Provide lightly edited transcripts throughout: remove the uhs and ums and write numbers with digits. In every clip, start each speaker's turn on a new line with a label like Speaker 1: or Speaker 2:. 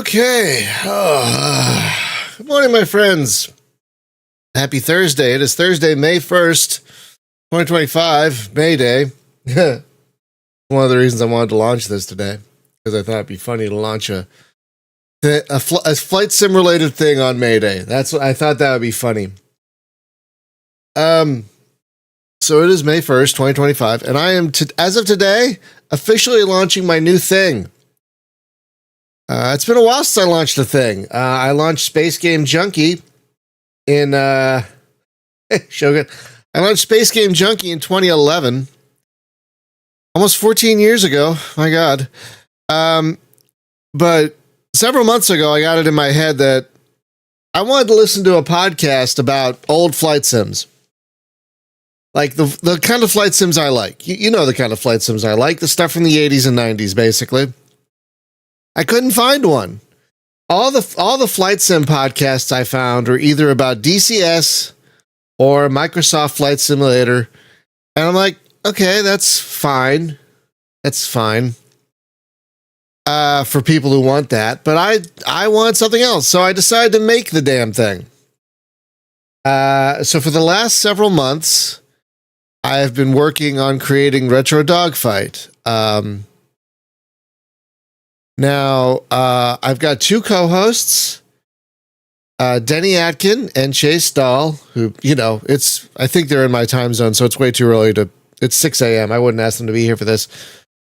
Speaker 1: Okay. Good morning, my friends. Happy Thursday. It is Thursday, May 1st, 2025, May Day. One of the reasons I wanted to launch this today, because I thought it'd be funny to launch a flight sim related thing on May Day. That's what I thought that would be funny. So it is May 1st, 2025, and I am, as of today, officially launching my new thing. It's been a while since I launched a thing. I launched Space Game Junkie in Shogun. I launched Space Game Junkie in 2011, almost 14 years ago. My God. But several months ago, I got it in my head that I wanted to listen to a podcast about old flight sims. Like the kind of flight sims I like. You know the kind of flight sims I like. The stuff from the 80s and 90s, basically. I couldn't find one. All the flight sim podcasts I found were either about DCS or Microsoft Flight Simulator. And I'm like, okay, that's fine. That's fine. For people who want that. But I want something else. So I decided to make the damn thing. So for the last several months, I have been working on creating Retro Dogfight. Now, I've got two co-hosts, Denny Atkin and Chase Dahl, who, I think they're in my time zone, so it's way too early it's 6 a.m. I wouldn't ask them to be here for this.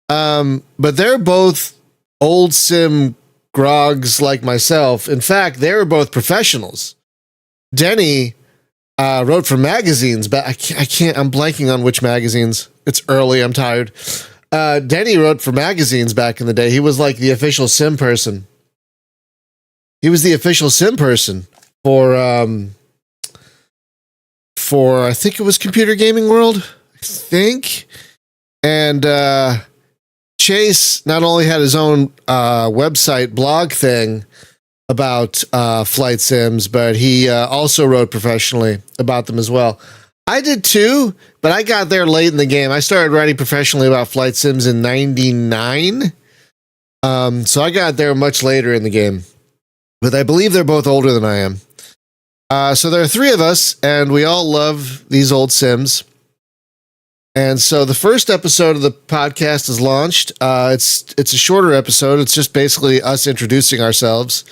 Speaker 1: But they're both old sim grogs like myself. In fact, they were both professionals. Denny wrote for magazines, but I'm blanking on which magazines. It's early, I'm tired. Denny wrote for magazines back in the day. He was like the official sim person. He was the official sim person for I think it was Computer Gaming World, I think. And Chase not only had his own website blog thing about flight sims, but he also wrote professionally about them as well. I did too, but I got there late in the game. I started writing professionally about flight sims in 99. So I got there much later in the game. But I believe they're both older than I am. So there are three of us, and we all love these old sims. And so the first episode of the podcast is launched. It's a shorter episode. It's just basically us introducing ourselves,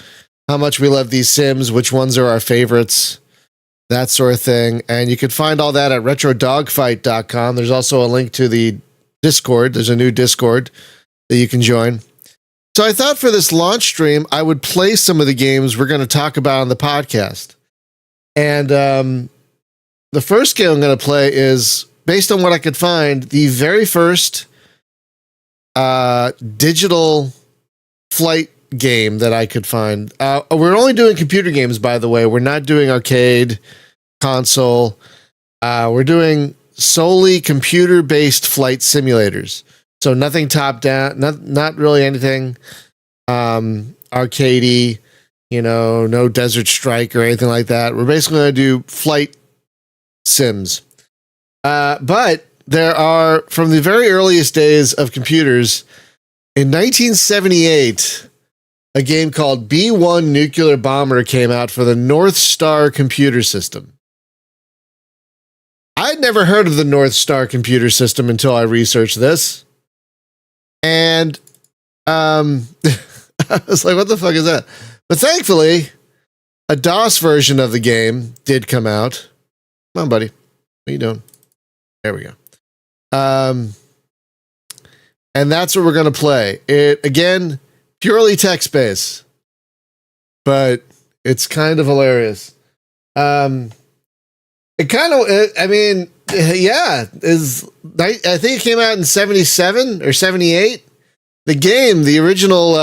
Speaker 1: how much we love these sims, which ones are our favorites, that sort of thing. And you can find all that at retrodogfight.com. There's also a link to the Discord. There's a new Discord that you can join. So I thought for this launch stream, I would play some of the games we're going to talk about on the podcast. And the first game I'm going to play is, based on what I could find, the very first digital flight game that I could find. We're only doing computer games, by the way. We're not doing arcade, console. We're doing solely computer-based flight simulators. So nothing top-down, not really anything arcadey, no Desert Strike or anything like that. We're basically going to do flight sims. But there are, from the very earliest days of computers, in 1978, a game called B-1 Nuclear Bomber came out for the North Star computer system. I'd never heard of the North Star computer system until I researched this. And I was like, what the fuck is that? But thankfully, a DOS version of the game did come out. Come on, buddy. What are you doing? There we go. And that's what we're going to play. It, again, purely text-based, but it's kind of hilarious. I think it came out in 77 or 78. The game, the original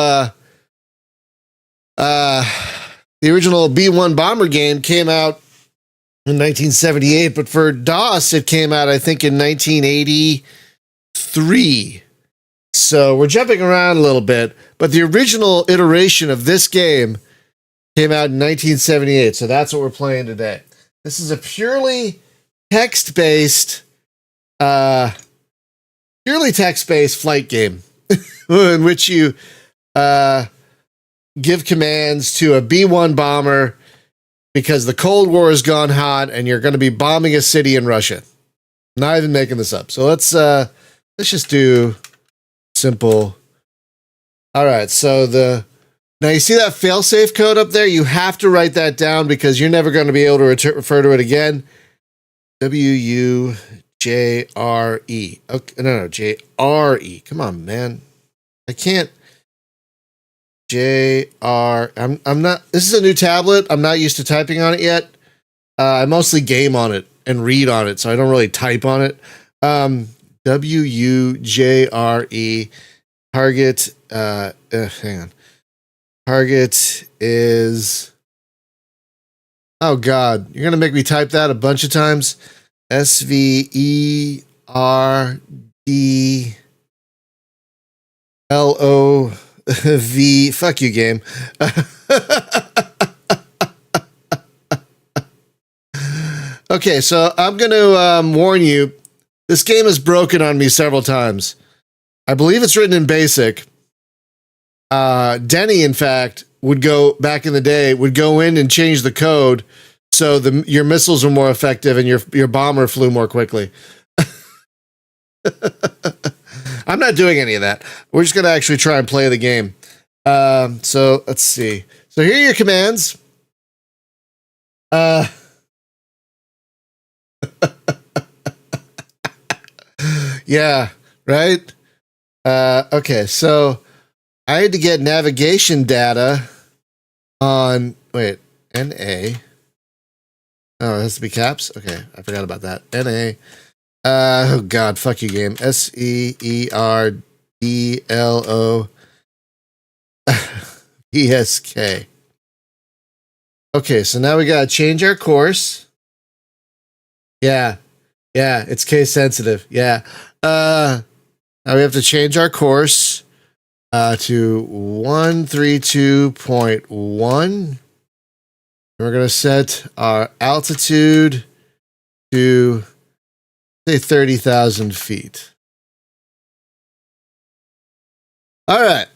Speaker 1: B-1 Bomber game came out in 1978, but for DOS, it came out, I think, in 1983. So we're jumping around a little bit, but the original iteration of this game came out in 1978. So that's what we're playing today. This is a purely text-based flight game in which you give commands to a B-1 bomber because the Cold War has gone hot and you're going to be bombing a city in Russia. Not even making this up. So let's just do simple. All right. So now you see that failsafe code up there? You have to write that down because you're never going to be able to refer to it again. WUJRE. Okay, no, JRE. Come on, man. I can't. I'm not. This is a new tablet. I'm not used to typing on it yet. I mostly game on it and read on it, so I don't really type on it. WUJRE. Target. Hang on. Target is. Oh God, you're gonna make me type that a bunch of times. SVERDLO. Fuck you, game. Okay, so I'm going to warn you. This game is broken on me several times. I believe it's written in BASIC. Denny, in fact, would go back in the day, would go in and change the code so your missiles were more effective and your bomber flew more quickly. I'm not doing any of that. We're just going to actually try and play the game. So let's see. So here are your commands. Yeah, right? Okay, so I had to get navigation data on, wait, NA. Oh, it has to be caps? Okay, I forgot about that. NA. Oh, God, fuck you, game. SEERDLO ESK. Okay, so now we got to change our course. Yeah, it's case sensitive. Yeah. Now we have to change our course to 132.1. We're going to set our altitude to, say, 30,000 feet. All right.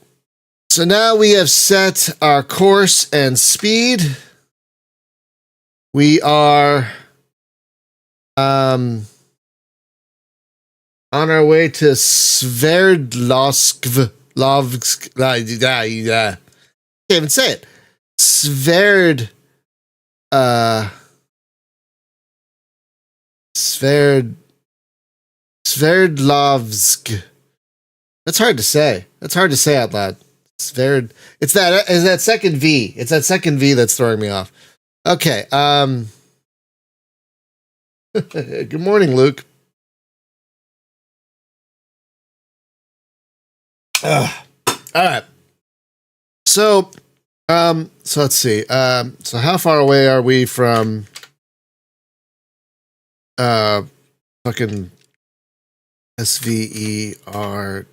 Speaker 1: So now we have set our course and speed. We are on our way to Sverdlovsk. Can't even say it. Sverdlovsk. That's hard to say. That's hard to say out loud. It's that second V. It's that second V that's throwing me off. Okay. Good morning, Luke. All right. So let's see. So how far away are we from fucking SVERDLOVSK?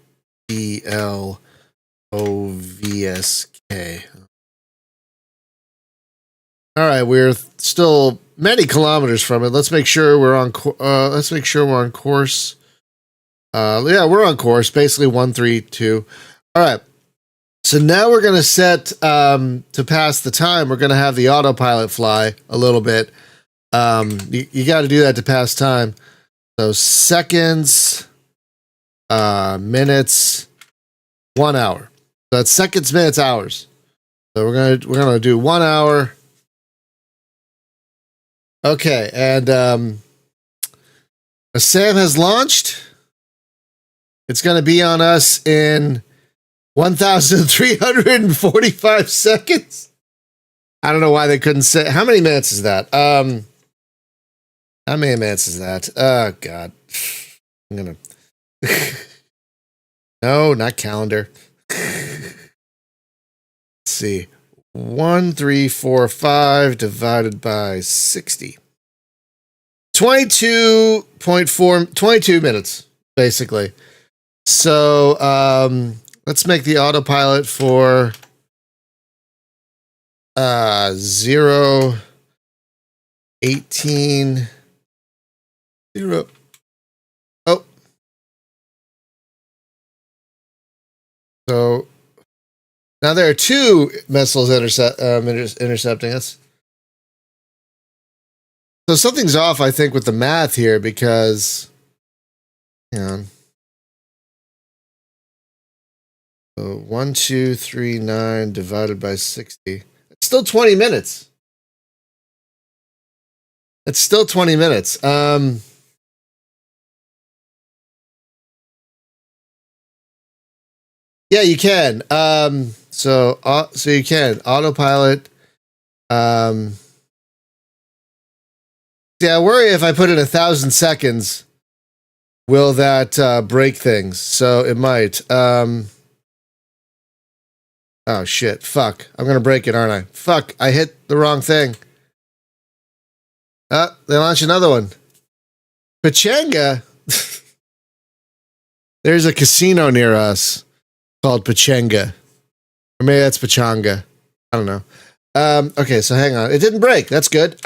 Speaker 1: All right, we're still many kilometers from it. Let's make sure we're on. Let's make sure we're on course. Yeah, we're on course. Basically, 132. All right. So now we're going to set to pass the time. We're going to have the autopilot fly a little bit. You got to do that to pass time. So seconds, minutes, 1 hour. So that's seconds, minutes, hours. So we're gonna do 1 hour. Okay, and Sam has launched. It's going to be on us in 1,345 seconds. I don't know why they couldn't say. How many minutes is that? How many minutes is that? Oh, God. I'm going to. No, not calendar. Let's see. 1,345 divided by 60. 22 minutes, basically. So let's make the autopilot for 0, 18, 0. Oh. So Now there are two missiles intercepting us. So something's off, I think, with the math here because, hang on. So 1239 divided by 60. It's still 20 minutes. It's still 20 minutes. Yeah, you can. So you can autopilot. Yeah, I worry if I put in 1,000 seconds, will that break things? So it might. Oh shit! Fuck! I'm gonna break it, aren't I? Fuck! I hit the wrong thing. They launch another one. Pachanga. There's a casino near us called Pachanga. Or maybe that's Pachanga. I don't know. Okay, so hang on. It didn't break. That's good.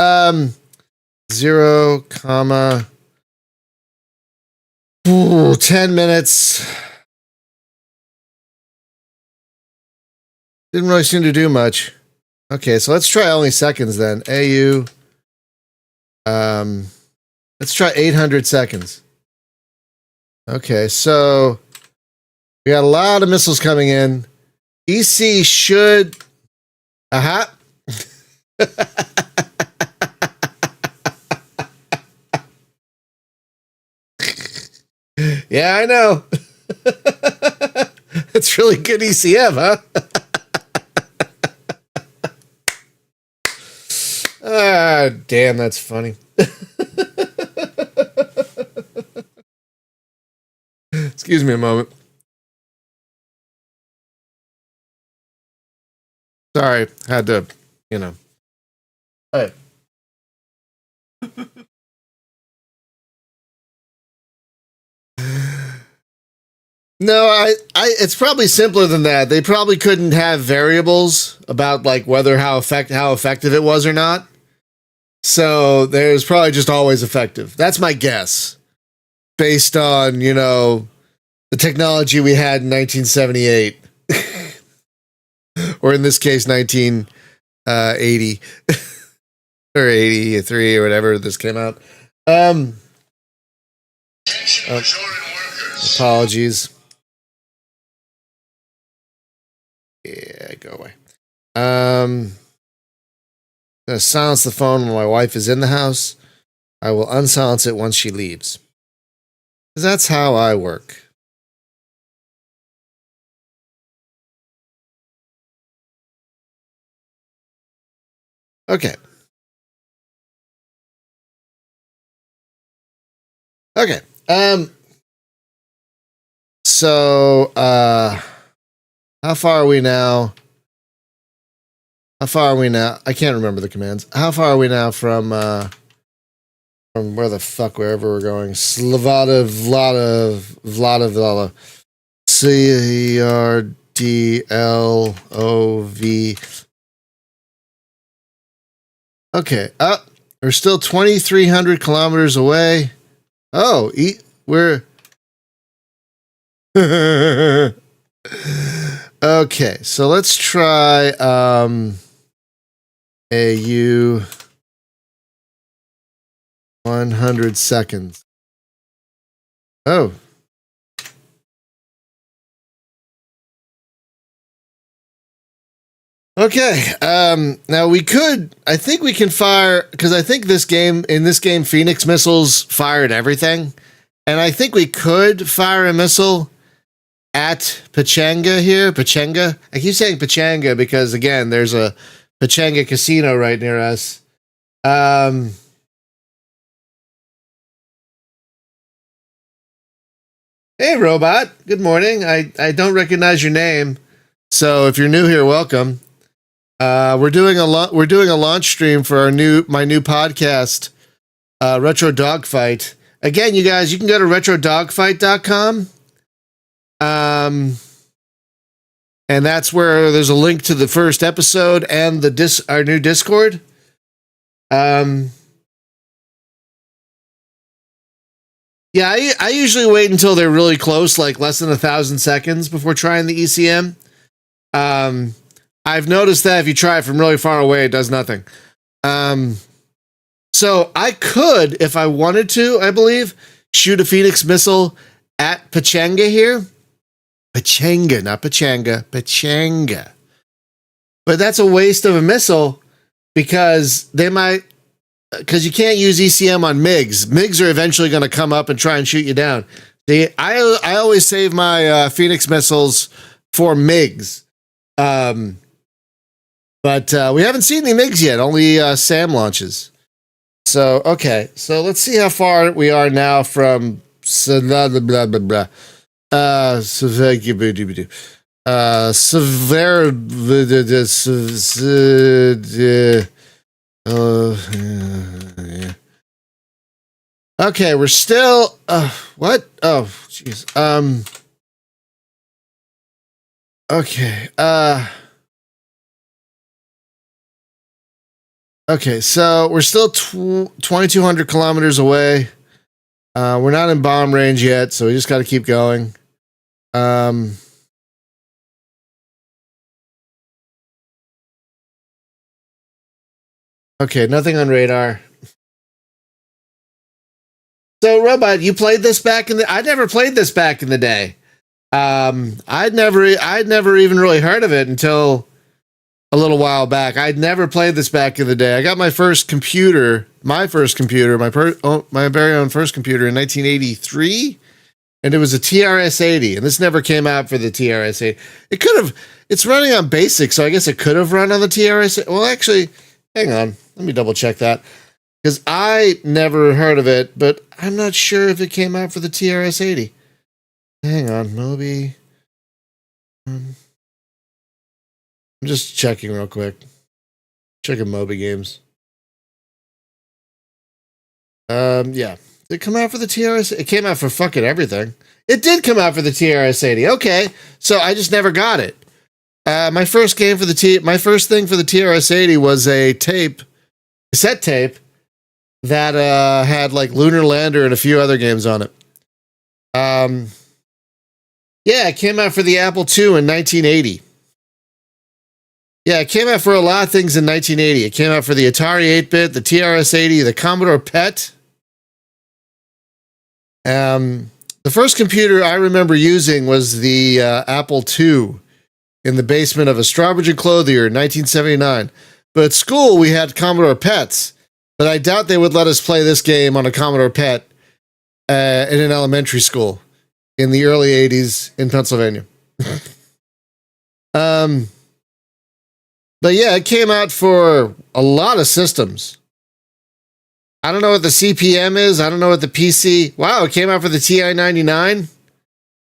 Speaker 1: 0, 10 minutes. Didn't really seem to do much. Okay, so let's try only seconds then. AU. Let's try 800 seconds. Okay, so we got a lot of missiles coming in. EC should. Aha. Yeah, I know. It's really good ECM, huh? Ah, damn, that's funny. Excuse me a moment. Sorry, had to, Hey. No, it's probably simpler than that. They probably couldn't have variables about like whether how effective it was or not. So there's probably just always effective. That's my guess, based on the technology we had in 1978, or in this case 1980 or 83 or whatever this came out. Apologies. Yeah, go away. I'm gonna silence the phone when my wife is in the house. I will unsilence it once she leaves. Because that's how I work. Okay. Okay. So, how far are we now? How far are we now? I can't remember the commands. How far are we now from where the fuck, wherever we're going? Vlada. CRDLOV. Okay. We're still 2,300 kilometers away. Oh, we're... Okay, so let's try AU 100 seconds. Oh. Okay. Now I think we can fire, because I think in this game, Phoenix missiles fired everything. And I think we could fire a missile at Pachanga here. Pachanga. I keep saying Pachanga because, again, there's a Pachanga casino right near us. Hey, robot. Good morning. I don't recognize your name, so if you're new here, welcome. We're doing a launch stream for my new podcast, Retro Dogfight. Again, you guys, you can go to retrodogfight.com. And that's where there's a link to the first episode and our new Discord. Yeah, I usually wait until they're really close, like less than 1,000 seconds before trying the ECM. I've noticed that if you try it from really far away, it does nothing. So I could, if I wanted to, I believe, shoot a Phoenix missile at Pachanga here. Pachanga, not Pachanga, Pachanga. But that's a waste of a missile because because you can't use ECM on MiGs. MiGs are eventually going to come up and try and shoot you down. I always save my Phoenix missiles for MiGs. But we haven't seen any MiGs yet, only SAM launches. So, okay. So let's see how far we are now from blah, blah, blah, blah, blah. Okay, we're still what? Oh, jeez. Okay. Okay, so we're still 2,200 kilometers away. We're not in bomb range yet, so we just got to keep going. Okay, nothing on radar. So, Robot, you played this back in the... I never played this back in the day. I'd never even really heard of it until a little while back. I'd never played this back in the day. I got my first computer, my very own first computer in 1983, and it was a TRS-80, and this never came out for the TRS-80. It could have... It's running on BASIC, so I guess it could have run on the TRS-80. Well, actually, hang on. Let me double check that. Because I never heard of it, but I'm not sure if it came out for the TRS-80. Hang on, Moby. I'm just checking real quick. Checking Moby games. Yeah. Did it come out for the TRS? It came out for fucking everything. It did come out for the TRS-80. Okay, so I just never got it. My first thing for the TRS-80 was a cassette tape that had like Lunar Lander and a few other games on it. Yeah, it came out for the Apple II in 1980. Yeah, it came out for a lot of things in 1980. It came out for the Atari 8-bit, the TRS-80, the Commodore PET. The first computer I remember using was the Apple II in the basement of a Strawbridge clothier in 1979. But at school, we had Commodore PETs. But I doubt they would let us play this game on a Commodore PET in an elementary school in the early 80s in Pennsylvania. But yeah, it came out for a lot of systems. I don't know what the CPM is. I don't know what the PC... Wow, it came out for the TI-99?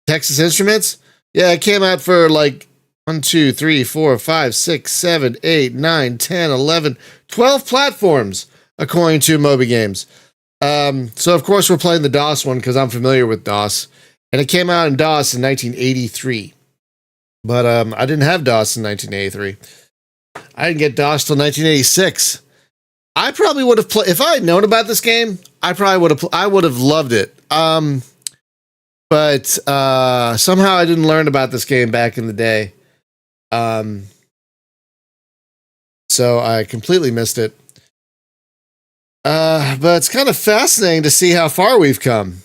Speaker 1: Texas Instruments? Yeah, it came out for like 1, 2, 3, 4, 5, 6, 7, 8, 9, 10, 11, 12 platforms, according to Moby Games. So, of course, we're playing the DOS one because I'm familiar with DOS. And it came out in DOS in 1983. But I didn't have DOS in 1983. I didn't get DOS till 1986. I probably would have played... If I had known about this game, I would have loved it. But somehow I didn't learn about this game back in the day. So I completely missed it. But it's kind of fascinating to see how far we've come.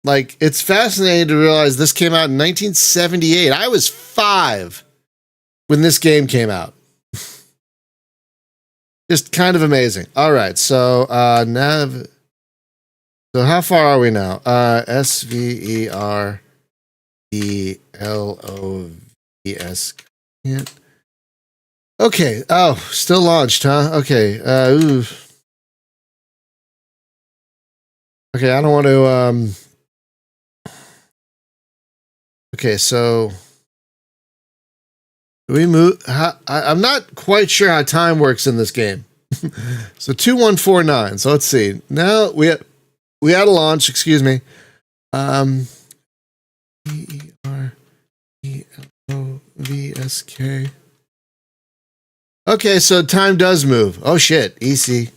Speaker 1: Like, it's fascinating to realize this came out in 1978. I was 5 when this game came out. Just kind of amazing. All right, so so how far are we now? SVERELOVS. Okay. Oh, still launched, huh? Okay. Okay, I don't want to. Okay, so do we move? I'm not quite sure how time works in this game. So 2149. So let's see. Now we had a launch. Excuse me. VERELOVSK. Okay, so time does move. Oh shit, EC.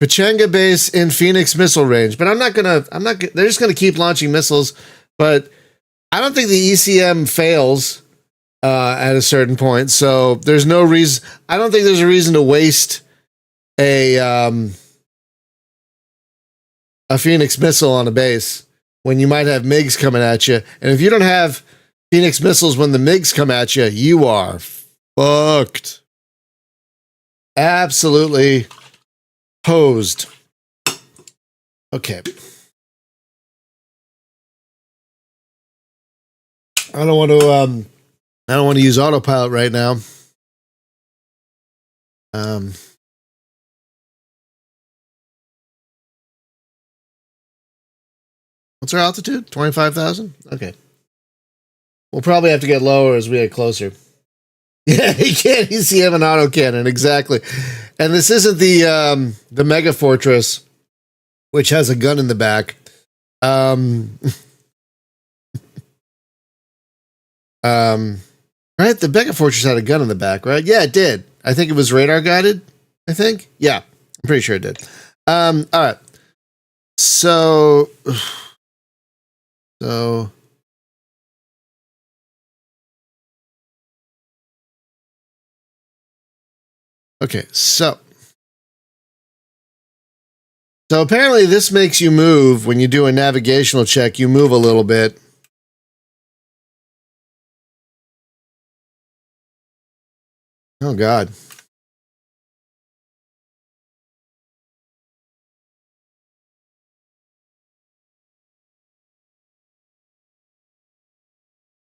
Speaker 1: Pachanga base in Phoenix missile range, but they're just gonna keep launching missiles, but I don't think the ECM fails. at a certain point. So there's no reason. I don't think there's a reason to waste a Phoenix missile on a base when you might have MiGs coming at you. And if you don't have Phoenix missiles when the MiGs come at you, you are fucked. Absolutely hosed. Okay. I don't want to use autopilot right now. What's our altitude? 25,000? Okay. We'll probably have to get lower as we get closer. Yeah, he can't ECM an autocannon, exactly. And this isn't the Mega Fortress, which has a gun in the back. Right? The Mega Fortress had a gun in the back, right? Yeah, it did. I think it was radar guided. I think. Yeah, I'm pretty sure it did. All right. So. Okay, so apparently this makes you move when you do a navigational check. You move a little bit. Oh God.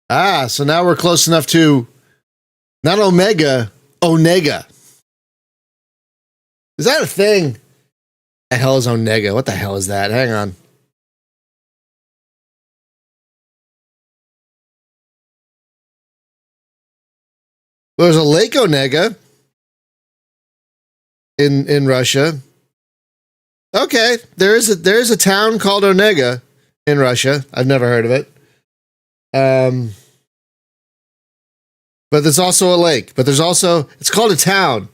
Speaker 1: Ah, so now we're close enough to not Omega, Onega. Is that a thing? The hell is Onega? What the hell is that? Hang on. Well, there's a Lake Onega in Russia. Okay, there is a town called Onega in Russia. I've never heard of it. But there's also a lake. But there's also it's called a town.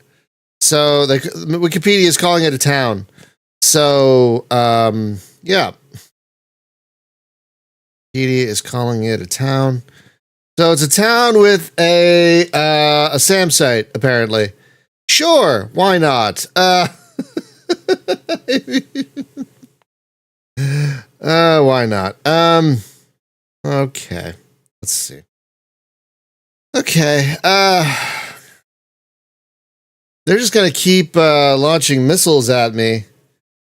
Speaker 1: So Wikipedia is calling it a town. So yeah, Wikipedia is calling it a town. So it's a town with a SAM site, apparently. Sure, why not? Why not? Okay, let's see. Okay, they're just gonna keep launching missiles at me.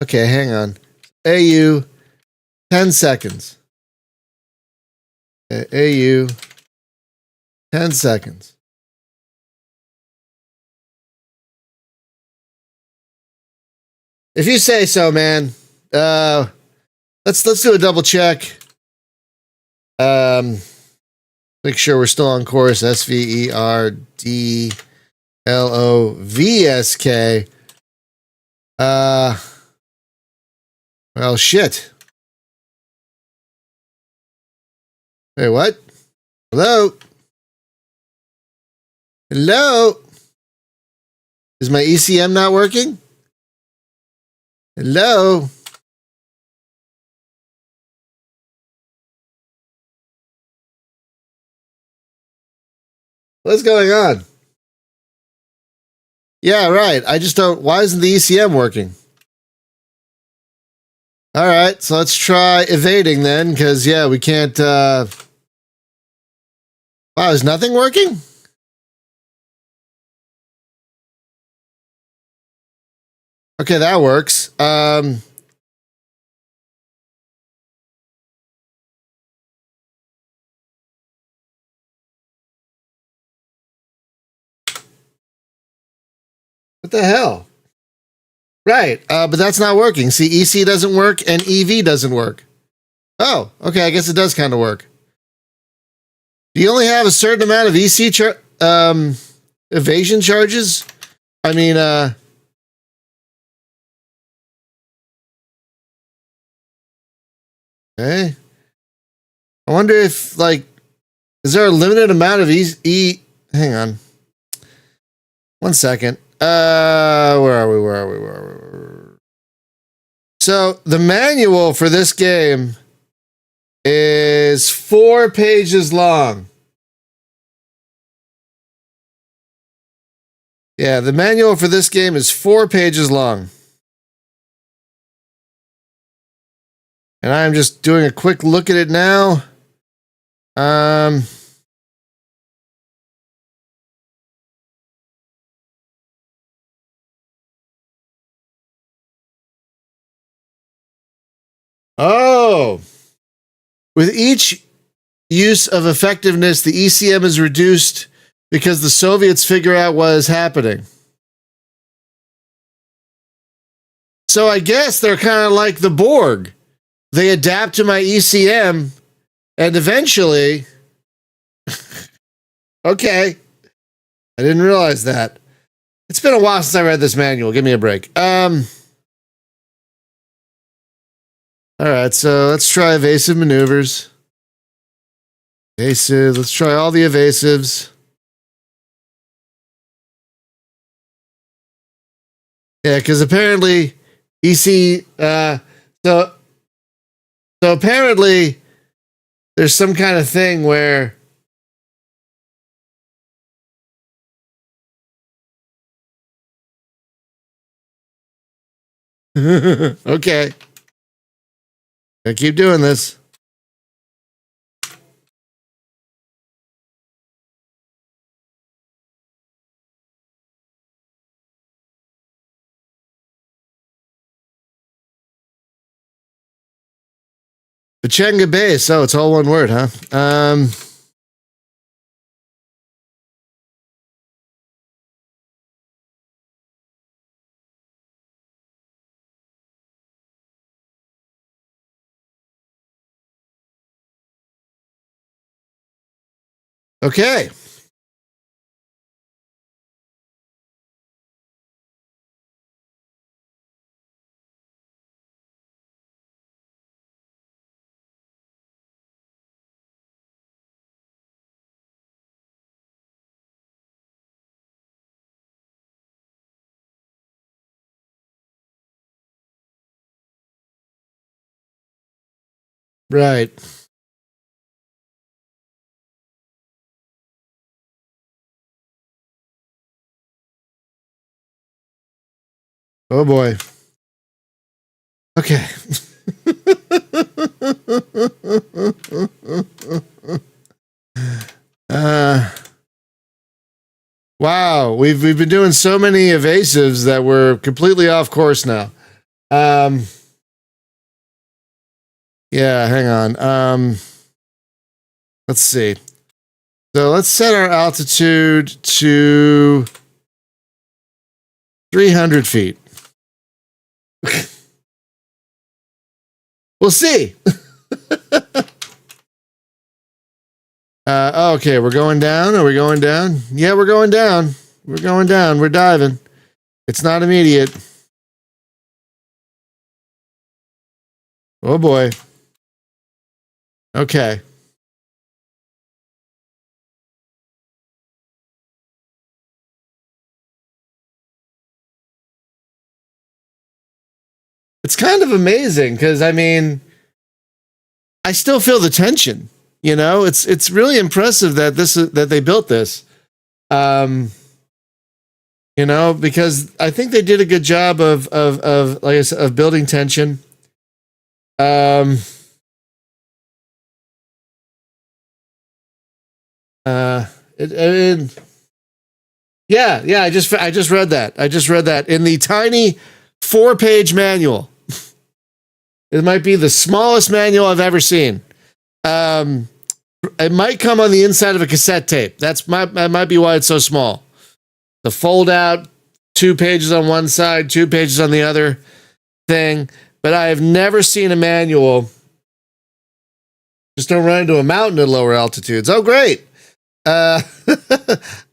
Speaker 1: Okay, hang on. AU, 10 seconds. AU, 10 seconds. If you say so, man. Let's do a double check. Make sure we're still on course. SVERDLOVSK. Well, shit. Wait, what? Hello? Hello? Is my ECM not working? Hello? What's going on? Yeah, right. I just don't. Why isn't the ECM working? All right, so let's try evading then, because, yeah, we can't. Wow, is nothing working? Okay, that works. What the hell? Right, but that's not working. See, EC doesn't work and EV doesn't work. Oh, okay, I guess it does kind of work. Do you only have a certain amount of EC evasion charges? I mean, okay. I wonder if, like, is there a limited amount of hang on. 1 second. Where are we? So the manual for this game is 4 pages long. Yeah, the manual for this game is 4 pages long. And I'm just doing a quick look at it now. Oh, with each use of effectiveness, the ECM is reduced because the Soviets figure out what is happening. So I guess they're kind of like the Borg. They adapt to my ECM, and eventually, okay, I didn't realize that. It's been a while since I read this manual. Give me a break. All right, so let's try evasive maneuvers. Evasive. Let's try all the evasives. Yeah, because apparently EC. So apparently there's some kind of thing where okay, I keep doing this. Pachanga base. Oh, it's all one word, huh? Okay. Right. Oh boy. Okay. Wow, we've been doing so many evasives that we're completely off course now. Yeah, hang on. Let's see. So let's set our altitude to 300 feet. We'll see. Okay, we're going down. Are we going down? Yeah, we're going down. We're going down. We're diving. It's not immediate. Oh boy. Okay. It's kind of amazing because I mean, I still feel the tension. You know, it's really impressive that that they built this. You know, because I think they did a good job of like I said, of building tension. I mean, yeah. I just read that. I just read that in the tiny 4-page manual. It might be the smallest manual I've ever seen. It might come on the inside of a cassette tape. That might be why it's so small. The fold out, 2 pages on one side, 2 pages on the other thing. But I have never seen a manual. Just don't run into a mountain at lower altitudes. Oh, great. I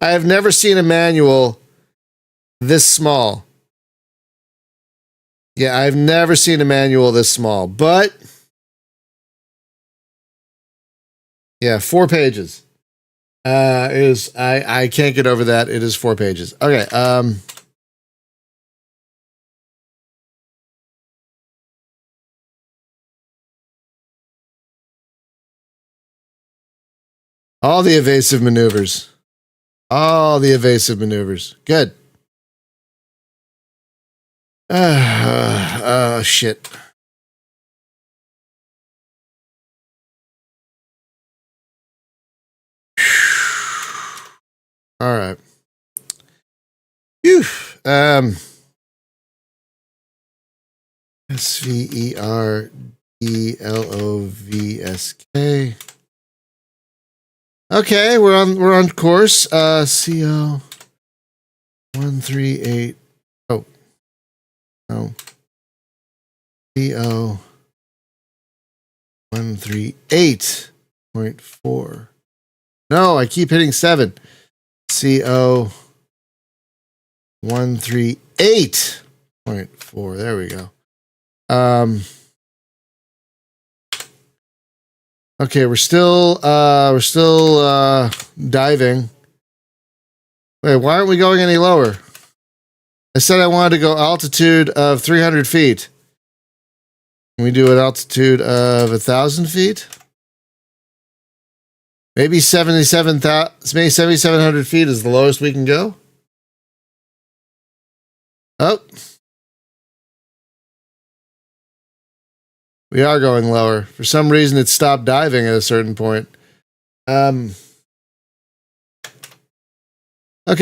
Speaker 1: have never seen a manual this small. Yeah, I've never seen a manual this small. But yeah, 4 pages. I can't get over that. It is 4 pages. Okay. All the evasive maneuvers. All the evasive maneuvers. Good. Shit. All right. Phew. SVERDLOVSK. Okay, we're on course. CO 138. Oh, no. CO 138.4. No, I keep hitting 7. CO 138.4. There we go. Okay, we're still diving. Wait, why aren't we going any lower? I said I wanted to go altitude of 300 feet. Can we do an altitude of 1,000 feet? Maybe 7,700 feet is the lowest we can go. Oh. We are going lower. For some reason, it stopped diving at a certain point. Okay,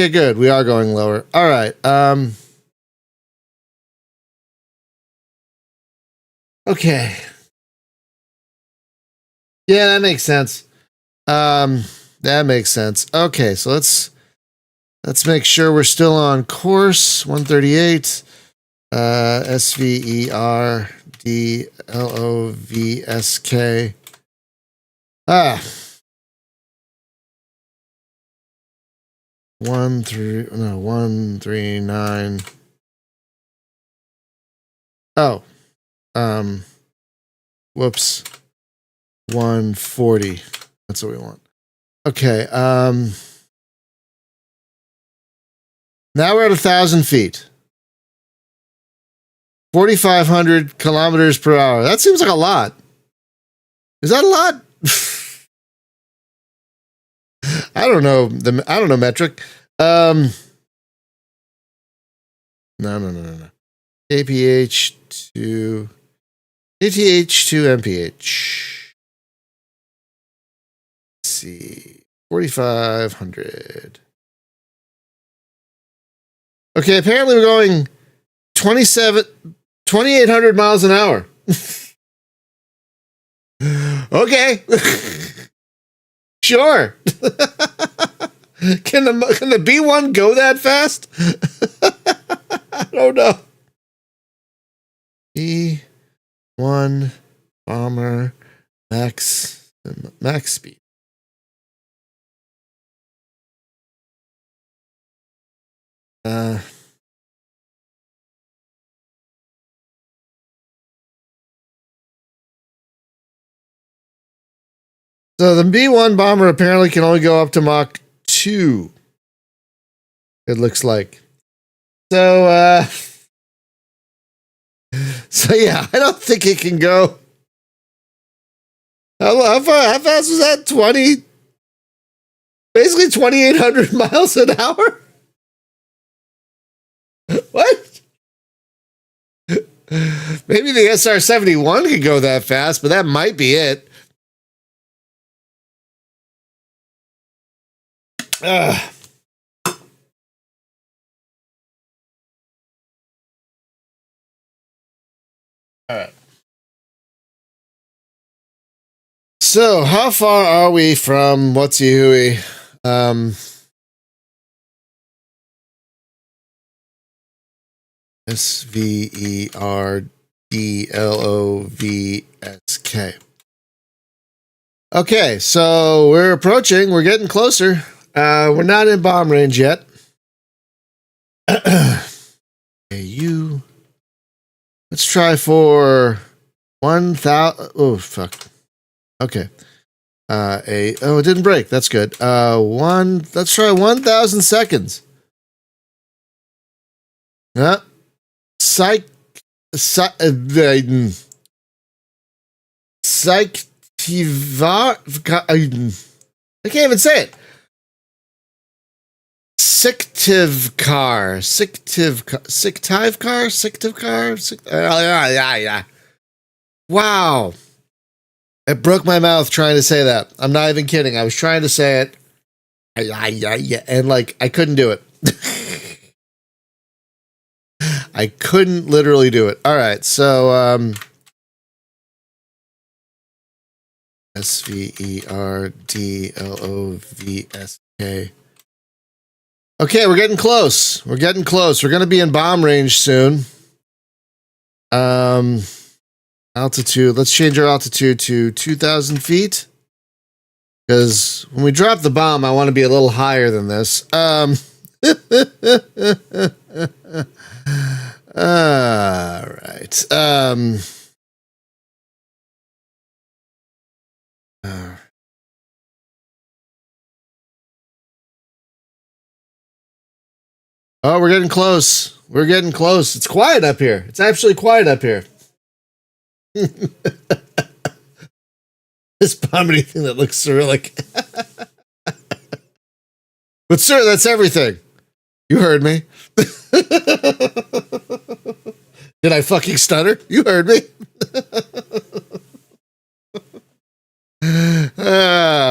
Speaker 1: good. We are going lower. All right. Okay. Yeah, that makes sense. That makes sense. Okay, so let's make sure we're still on course. 138. SVERDLOVSK. 139. Oh. Whoops. 140. That's what we want. Okay. Now we're at 1,000 feet. 4,500 kilometers per hour. That seems like a lot. Is that a lot? I don't know metric. No. KPH to MPH. Let's see. 4,500. Okay, apparently we're going 2,800 miles an hour. Okay. Sure. Can the B1 go that fast? I don't know. B1 bomber max speed. So the B1 bomber apparently can only go up to Mach 2. It looks like. So yeah, I don't think it can go. How fast was that? 20? Basically 2,800 miles an hour? What? Maybe the SR-71 could go that fast, but that might be it. All right. So, how far are we from Whatsy Hooey? SVERDLOVSK. Okay, so we're approaching. We're getting closer. We're not in bomb range yet. AU. Let's try for 1,000. Oh, fuck. Okay. It didn't break. That's good. Let's try 1,000 seconds. Psych. Psychtiva. I can't even say it. Sictivkar. Yeah. Wow. It broke my mouth trying to say that. I'm not even kidding. I was trying to say it. And like, I couldn't do it. I couldn't literally do it. All right. So, Sverdlovsk. Okay, we're getting close. We're getting close. We're going to be in bomb range soon. Altitude. Let's change our altitude to 2,000 feet. Because when we drop the bomb, I want to be a little higher than this. All right. Oh, we're getting close. We're getting close. It's quiet up here. It's actually quiet up here. This vomiting thing that looks Cyrillic. But sir, that's everything. You heard me. Did I fucking stutter? You heard me.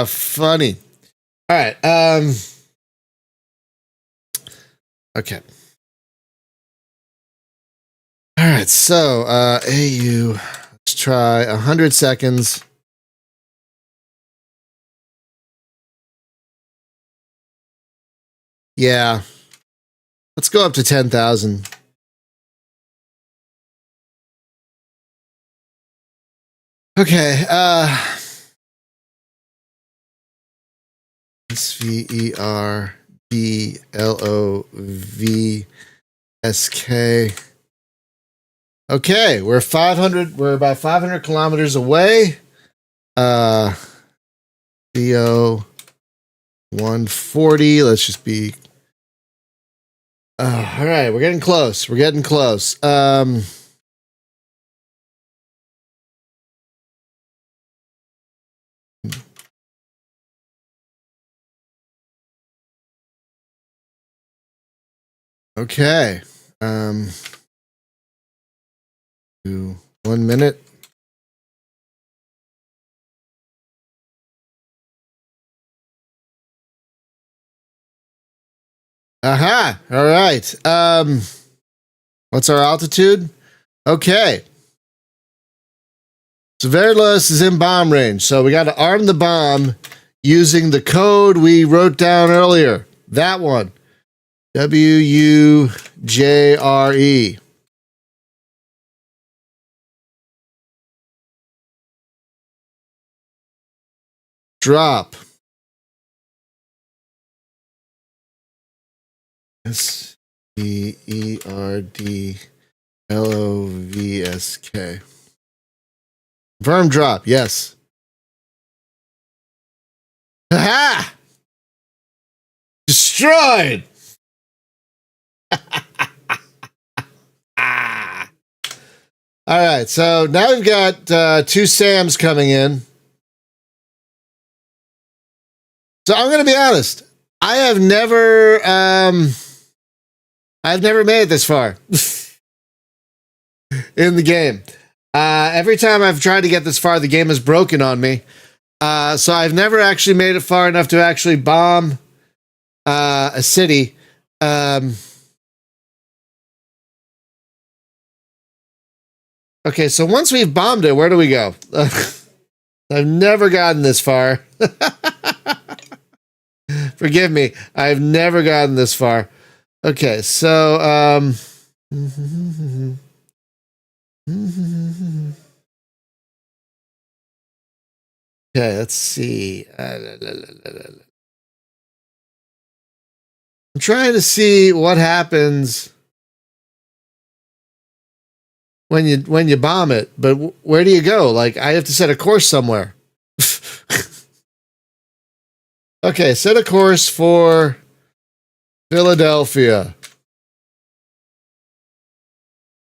Speaker 1: Funny. All right. Okay. All right. So, AU. Let's try 100 seconds. Yeah. Let's go up to 10,000. Okay. Sverdlovsk. Okay, we're 500. We're about 500 kilometers away. CO 140. Let's just be. All right, we're getting close. We're getting close. Okay. 1 minute. Aha. All right. What's our altitude? Okay. Sverdlovsk is in bomb range, so we got to arm the bomb using the code we wrote down earlier. That one. WUJRE. Drop. SVERDLOVSK. Confirm drop. Yes. Ha! Destroyed. All right. So now we've got 2 Sams coming in. So I'm going to be honest. I've never made it this far in the game. Every time I've tried to get this far, the game has broken on me. So I've never actually made it far enough to actually bomb a city. Okay, so once we've bombed it, where do we go? I've never gotten this far. Forgive me. I've never gotten this far. Okay, so okay, let's see. I'm trying to see what happens when you bomb it, but where do you go? Like, I have to set a course somewhere. Okay, set a course for Philadelphia.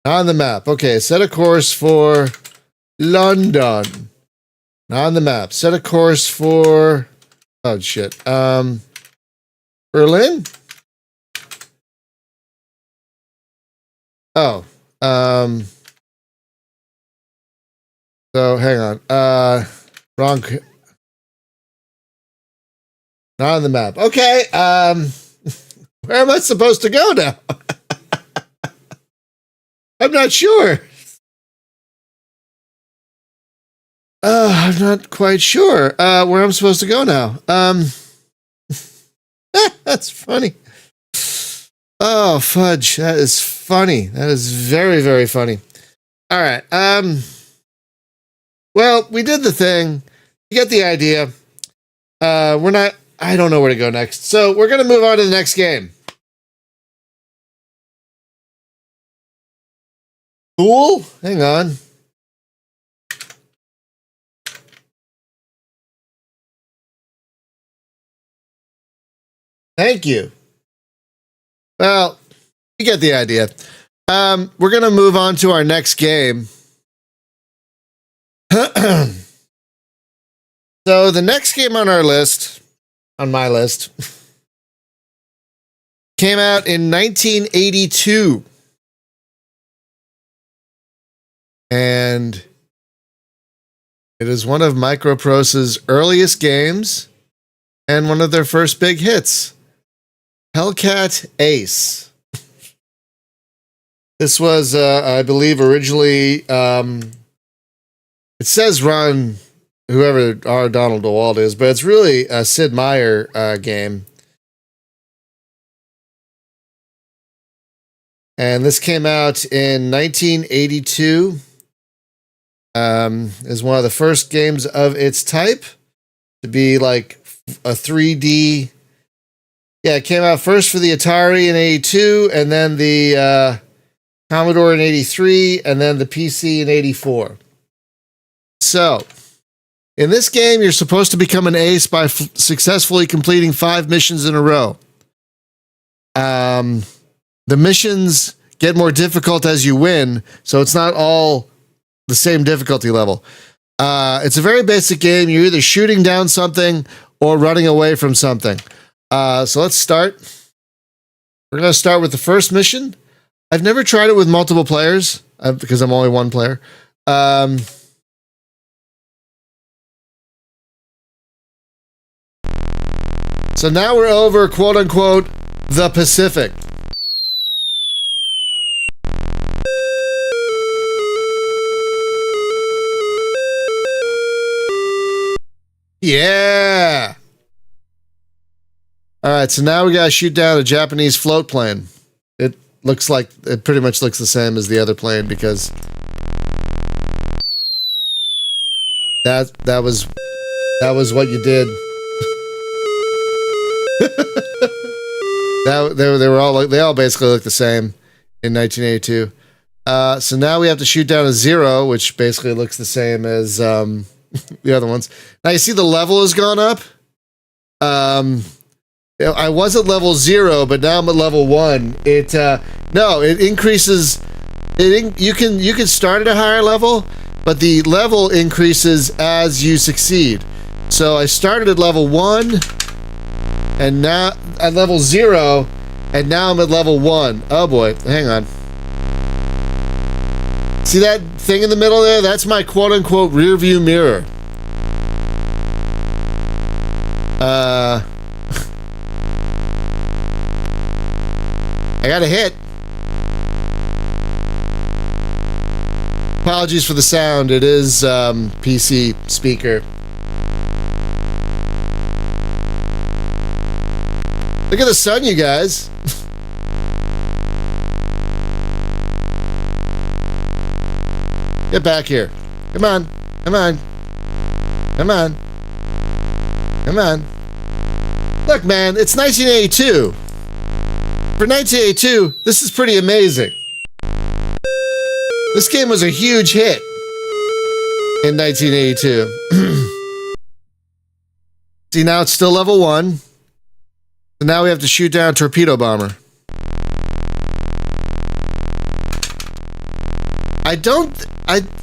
Speaker 1: On the map. Okay, set a course for London. On the map. Set a course for... Oh, shit. Berlin? Oh, so hang on. Wrong. Not on the map. Okay. Where am I supposed to go now? I'm not sure. I'm not quite sure where I'm supposed to go now. That's funny. Oh, fudge. That is funny. That is very, very funny. All right. Well, we did the thing. You get the idea. I don't know where to go next. So we're going to move on to the next game. Cool. Hang on. Thank you. Well, you get the idea. We're going to move on to our next game. So the next game on our list, on my list, came out in 1982. And it is one of Microprose's earliest games and one of their first big hits. Hellcat Ace. This was, I believe, originally, it says run whoever R. Donald DeWalt is, but it's really a Sid Meier game. And this came out in 1982. Is one of the first games of its type to be like a 3D. Yeah, it came out first for the Atari in 82, and then the Commodore in 83, and then the PC in 84. So, in this game, you're supposed to become an ace by successfully completing 5 missions in a row. The missions get more difficult as you win, so it's not all the same difficulty level. It's a very basic game. You're either shooting down something or running away from something. So let's start. We're going to start with the first mission. I've never tried it with multiple players because I'm only one player. So now we're over, quote unquote, the Pacific. Yeah. All right, so now we got to shoot down a Japanese float plane. It looks like it pretty much looks the same as the other plane because that was what you did. They all basically look the same in 1982. So now we have to shoot down a Zero, which basically looks the same as the other ones. Now you see the level has gone up. I was at level 0, but now I'm at level 1. It increases. You can start at a higher level, but the level increases as you succeed. So I started at level 1, and now at level 0, and now I'm at level 1. Oh boy, hang on. See that thing in the middle there? That's my quote-unquote rear view mirror. I got a hit. Apologies for the sound. It is PC speaker. Look at the sun, you guys. Get back here. Come on. Come on. Come on. Come on. Look, man, it's 1982. For 1982, this is pretty amazing. This game was a huge hit in 1982. See, now it's still level 1. So now we have to shoot down a torpedo bomber.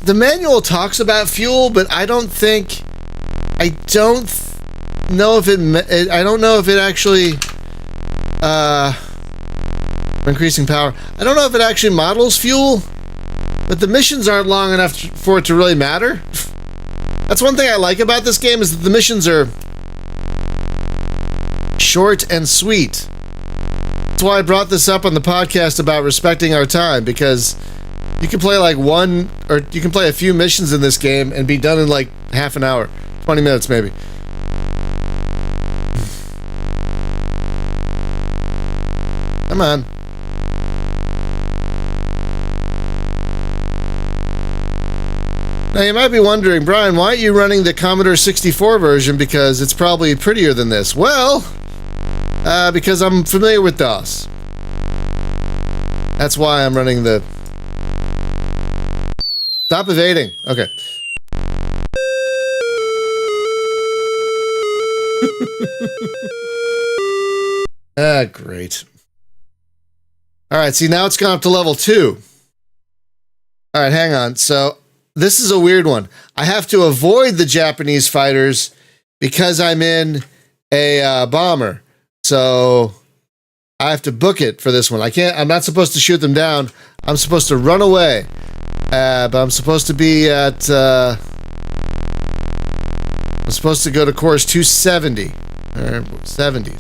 Speaker 1: The manual talks about fuel, but I don't know if it actually, We're increasing power. I don't know if it actually models fuel, but the missions aren't long enough for it to really matter. That's one thing I like about this game, is that the missions are short and sweet. That's why I brought this up on the podcast about respecting our time, because you can play like one, or you can play a few missions in this game and be done in like half an hour, 20 minutes maybe. Come on. Now you might be wondering, Brian, why aren't you running the Commodore 64 version, because it's probably prettier than this? Well, because I'm familiar with DOS. That's why I'm running the... Stop evading. Okay. Great. All right, see, now it's gone up to level 2. All right, hang on. So this is a weird one. I have to avoid the Japanese fighters because I'm in a bomber. So I have to book it for this one. I'm not supposed to shoot them down. I'm supposed to run away. But I'm supposed to be at, I'm supposed to go to course 270. Or 70.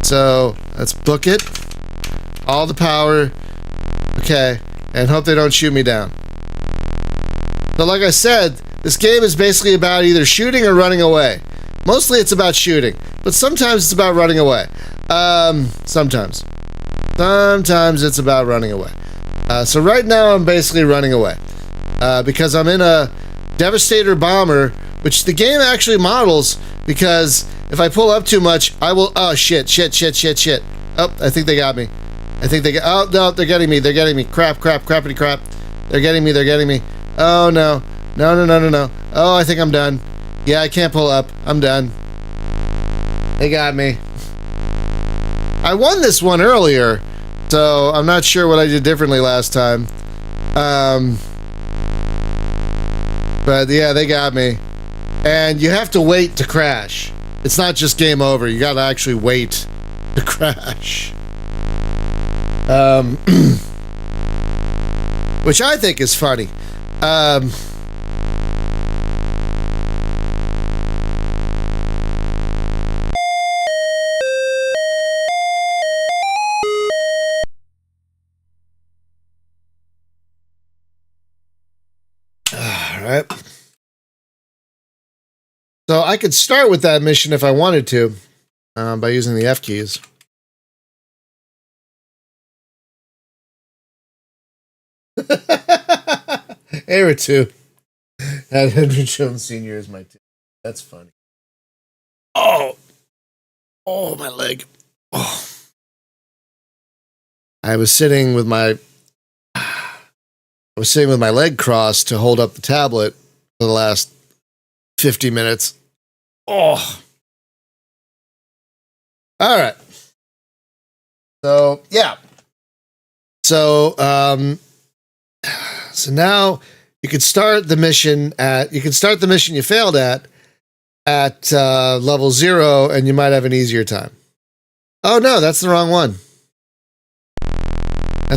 Speaker 1: So let's book it. All the power. Okay. And hope they don't shoot me down. So like I said, this game is basically about either shooting or running away. Mostly it's about shooting, but sometimes it's about running away. Sometimes it's about running away. So right now I'm basically running away. Because I'm in a Devastator bomber, which the game actually models, because if I pull up too much, I will... Oh, shit. Oh, I think they got me. Oh, no, they're getting me. Crappity crap. They're getting me. Oh, no. No. Oh, I think I'm done. Yeah, I can't pull up. I'm done. They got me. I won this one earlier, so I'm not sure what I did differently last time. But yeah, they got me. And you have to wait to crash. It's not just game over. You gotta actually wait to crash. Which I think is funny. Alright. So I could start with that mission if I wanted to, by using the F keys. Era 2. Had Henry Jones Sr. as my team. That's funny. Oh, my leg. Oh. I was sitting with my leg crossed to hold up the tablet for the last 50 minutes. Oh. All right. So, yeah. So now you can start the mission you failed at level 0, and you might have an easier time. Oh no, that's the wrong one. I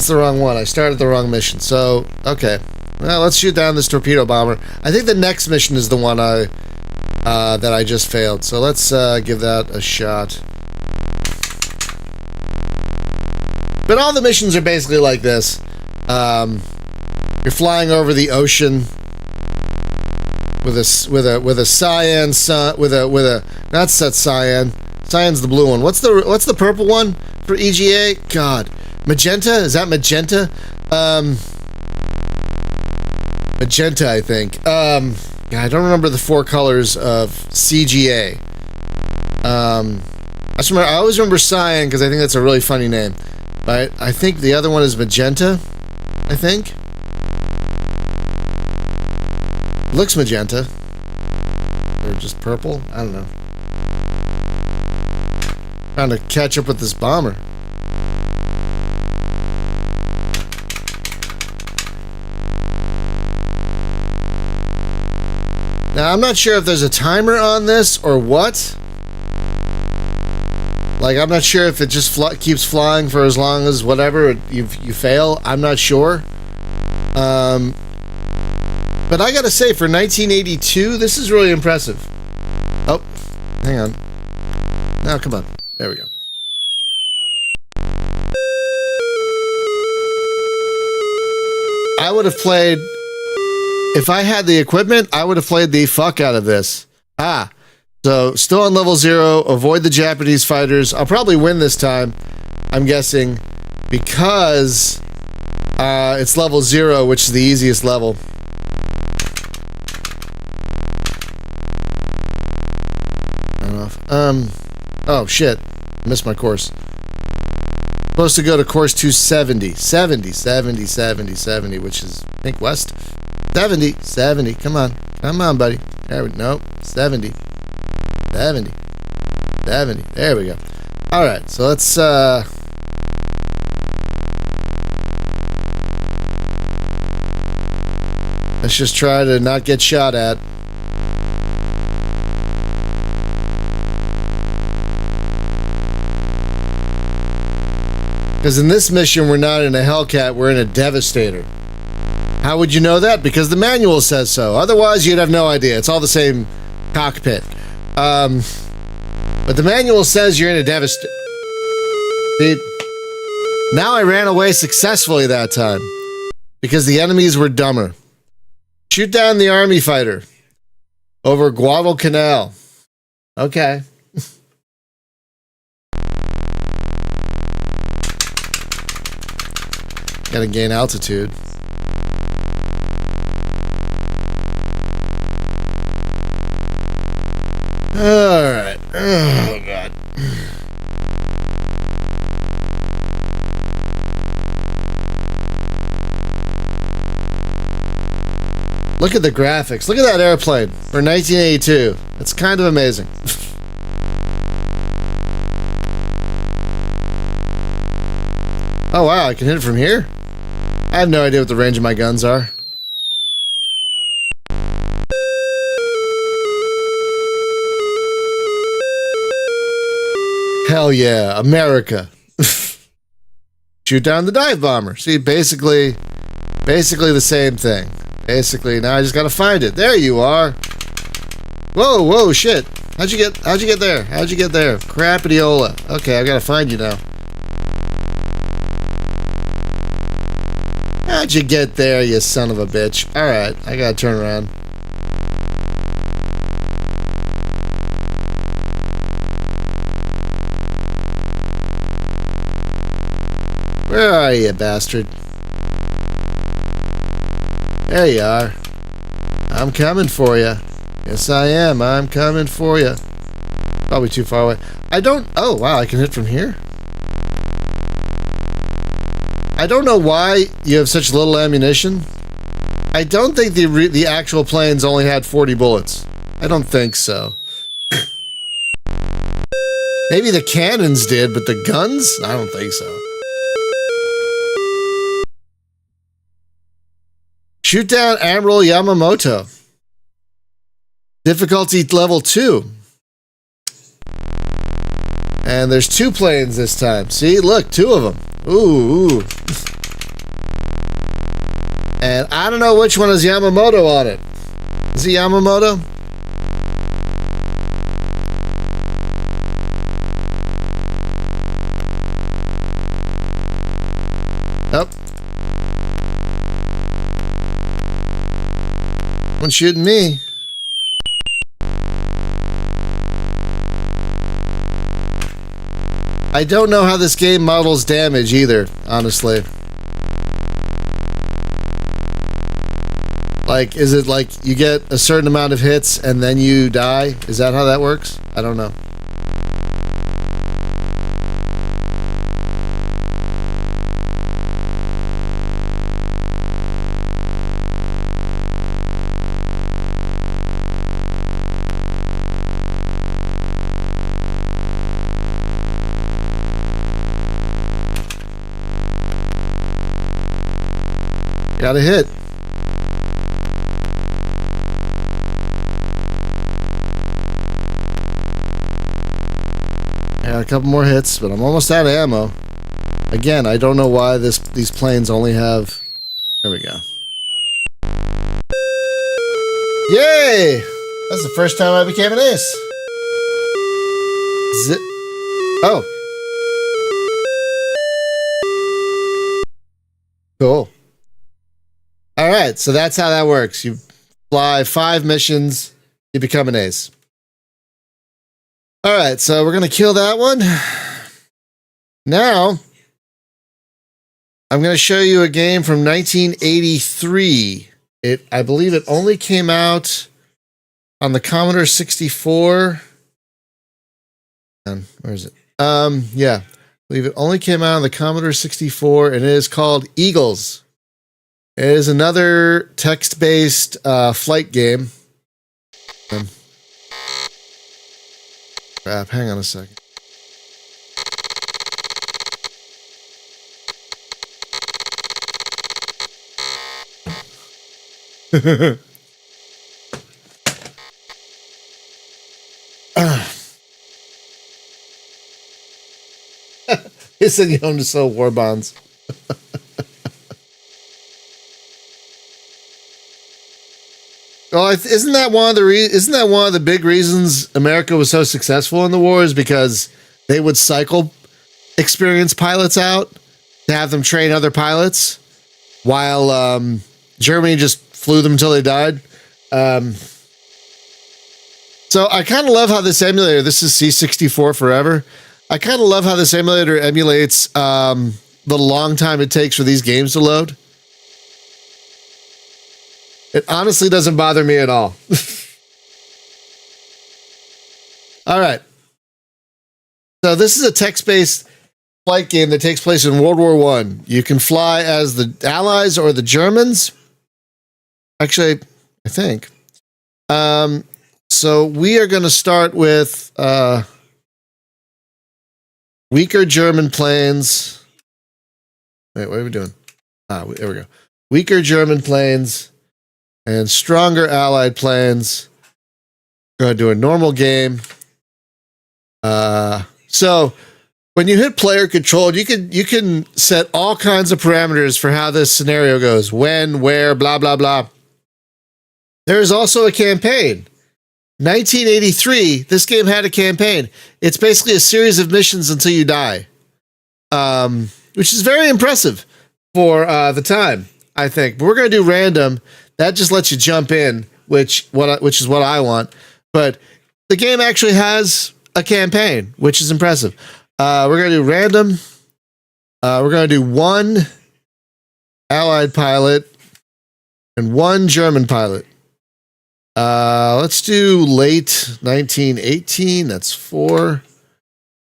Speaker 1: started the wrong mission. So, okay. Well, let's shoot down this torpedo bomber. I think the next mission is the one that I just failed. So let's give that a shot. But all the missions are basically like this. You're flying over the ocean with a cyan sun, with a not set cyan. Cyan's the blue one. What's the purple one for EGA? God, magenta? Is that magenta? Magenta, I think. Yeah, I don't remember the 4 colors of CGA. I always remember cyan because I think that's a really funny name. But I think the other one is magenta. I think. Looks magenta. Or just purple? I don't know. Trying to catch up with this bomber. Now, I'm not sure if there's a timer on this or what. Like, I'm not sure if it just keeps flying for as long as whatever you fail. I'm not sure. But I gotta say, for 1982, this is really impressive. Oh, hang on. Now, come on. There we go. I would have played... If I had the equipment, I would have played the fuck out of this. So, still on level 0, avoid the Japanese fighters. I'll probably win this time, I'm guessing, because it's level 0, which is the easiest level. I don't know if, oh, shit. Missed my course. Supposed to go to course 270. 70, which is, I think, west. 70. Come on, buddy. There we go. Nope. 70. There we go. All right, so let's just try to not get shot at. Because in this mission, we're not in a Hellcat, we're in a Devastator. How would you know that? Because the manual says so. Otherwise, you'd have no idea. It's all the same cockpit. But the manual says you're in a Devastator. See, now I ran away successfully that time. Because the enemies were dumber. Shoot down the army fighter. Over Guadalcanal. Okay. Gotta gain altitude. Alright. Oh, God. Look at the graphics. Look at that airplane for 1982. It's kind of amazing. Oh, wow. I can hit it from here? I have no idea what the range of my guns are. Hell yeah, America. Shoot down the dive bomber. See, basically the same thing. Basically, now I just gotta find it. There you are. Whoa, shit. How'd you get there? Crappity-ola. Okay, I gotta find you now. How'd you get there, you son of a bitch? Alright, I gotta turn around. Where are you, bastard? There you are. I'm coming for you. Yes, I am. I'm coming for you. Probably too far away. I don't... Oh, wow, I can hit from here? I don't know why you have such little ammunition. I don't think the actual planes only had 40 bullets. I don't think so. Maybe the cannons did, but the guns? I don't think so. Shoot down Admiral Yamamoto. Difficulty level 2. And there's 2 planes this time. See, look, 2 of them. Ooh. And I don't know which one has Yamamoto on it. Is it Yamamoto? Nope. One shooting me. I don't know how this game models damage either, honestly. Like, is it like you get a certain amount of hits and then you die? Is that how that works? I don't know. Got a hit. got a couple more hits, but I'm almost out of ammo. Again, I don't know why these planes only have... There we go. Yay! That's the first time I became an ace. Oh. Cool. All right, so that's how that works. You fly 5 missions, you become an ace. All right, so we're going to kill that one. Now, I'm going to show you a game from 1983. I believe it only came out on the Commodore 64. Where is it? Yeah. I believe it only came out on the Commodore 64, and it is called Eagles. It is another text-based flight game. Crap, hang on a second. He said you own to sell war bonds. Well, isn't that one of the big reasons America was so successful in the war is because they would cycle experienced pilots out to have them train other pilots, while Germany just flew them until they died. So I kind of love how this emulator. This is C64 Forever. I kind of love how this emulator emulates the long time it takes for these games to load. It honestly doesn't bother me at all. All right. So this is a text-based flight game that takes place in World War I. You can fly as the Allies or the Germans. Actually, I think. So we are going to start with weaker German planes. Wait, what are we doing? There we go. Weaker German planes and stronger Allied planes. We're going to do a normal game. So when you hit player control, you can set all kinds of parameters for how this scenario goes. When, where, blah, blah, blah. There is also a campaign. 1983, this game had a campaign. It's basically a series of missions until you die, which is very impressive for the time, I think. But we're going to do random. That just lets you jump in, which is what I want. But the game actually has a campaign, which is impressive. We're going to do random. We're going to do 1 Allied pilot and 1 German pilot. Let's do late 1918. That's 4.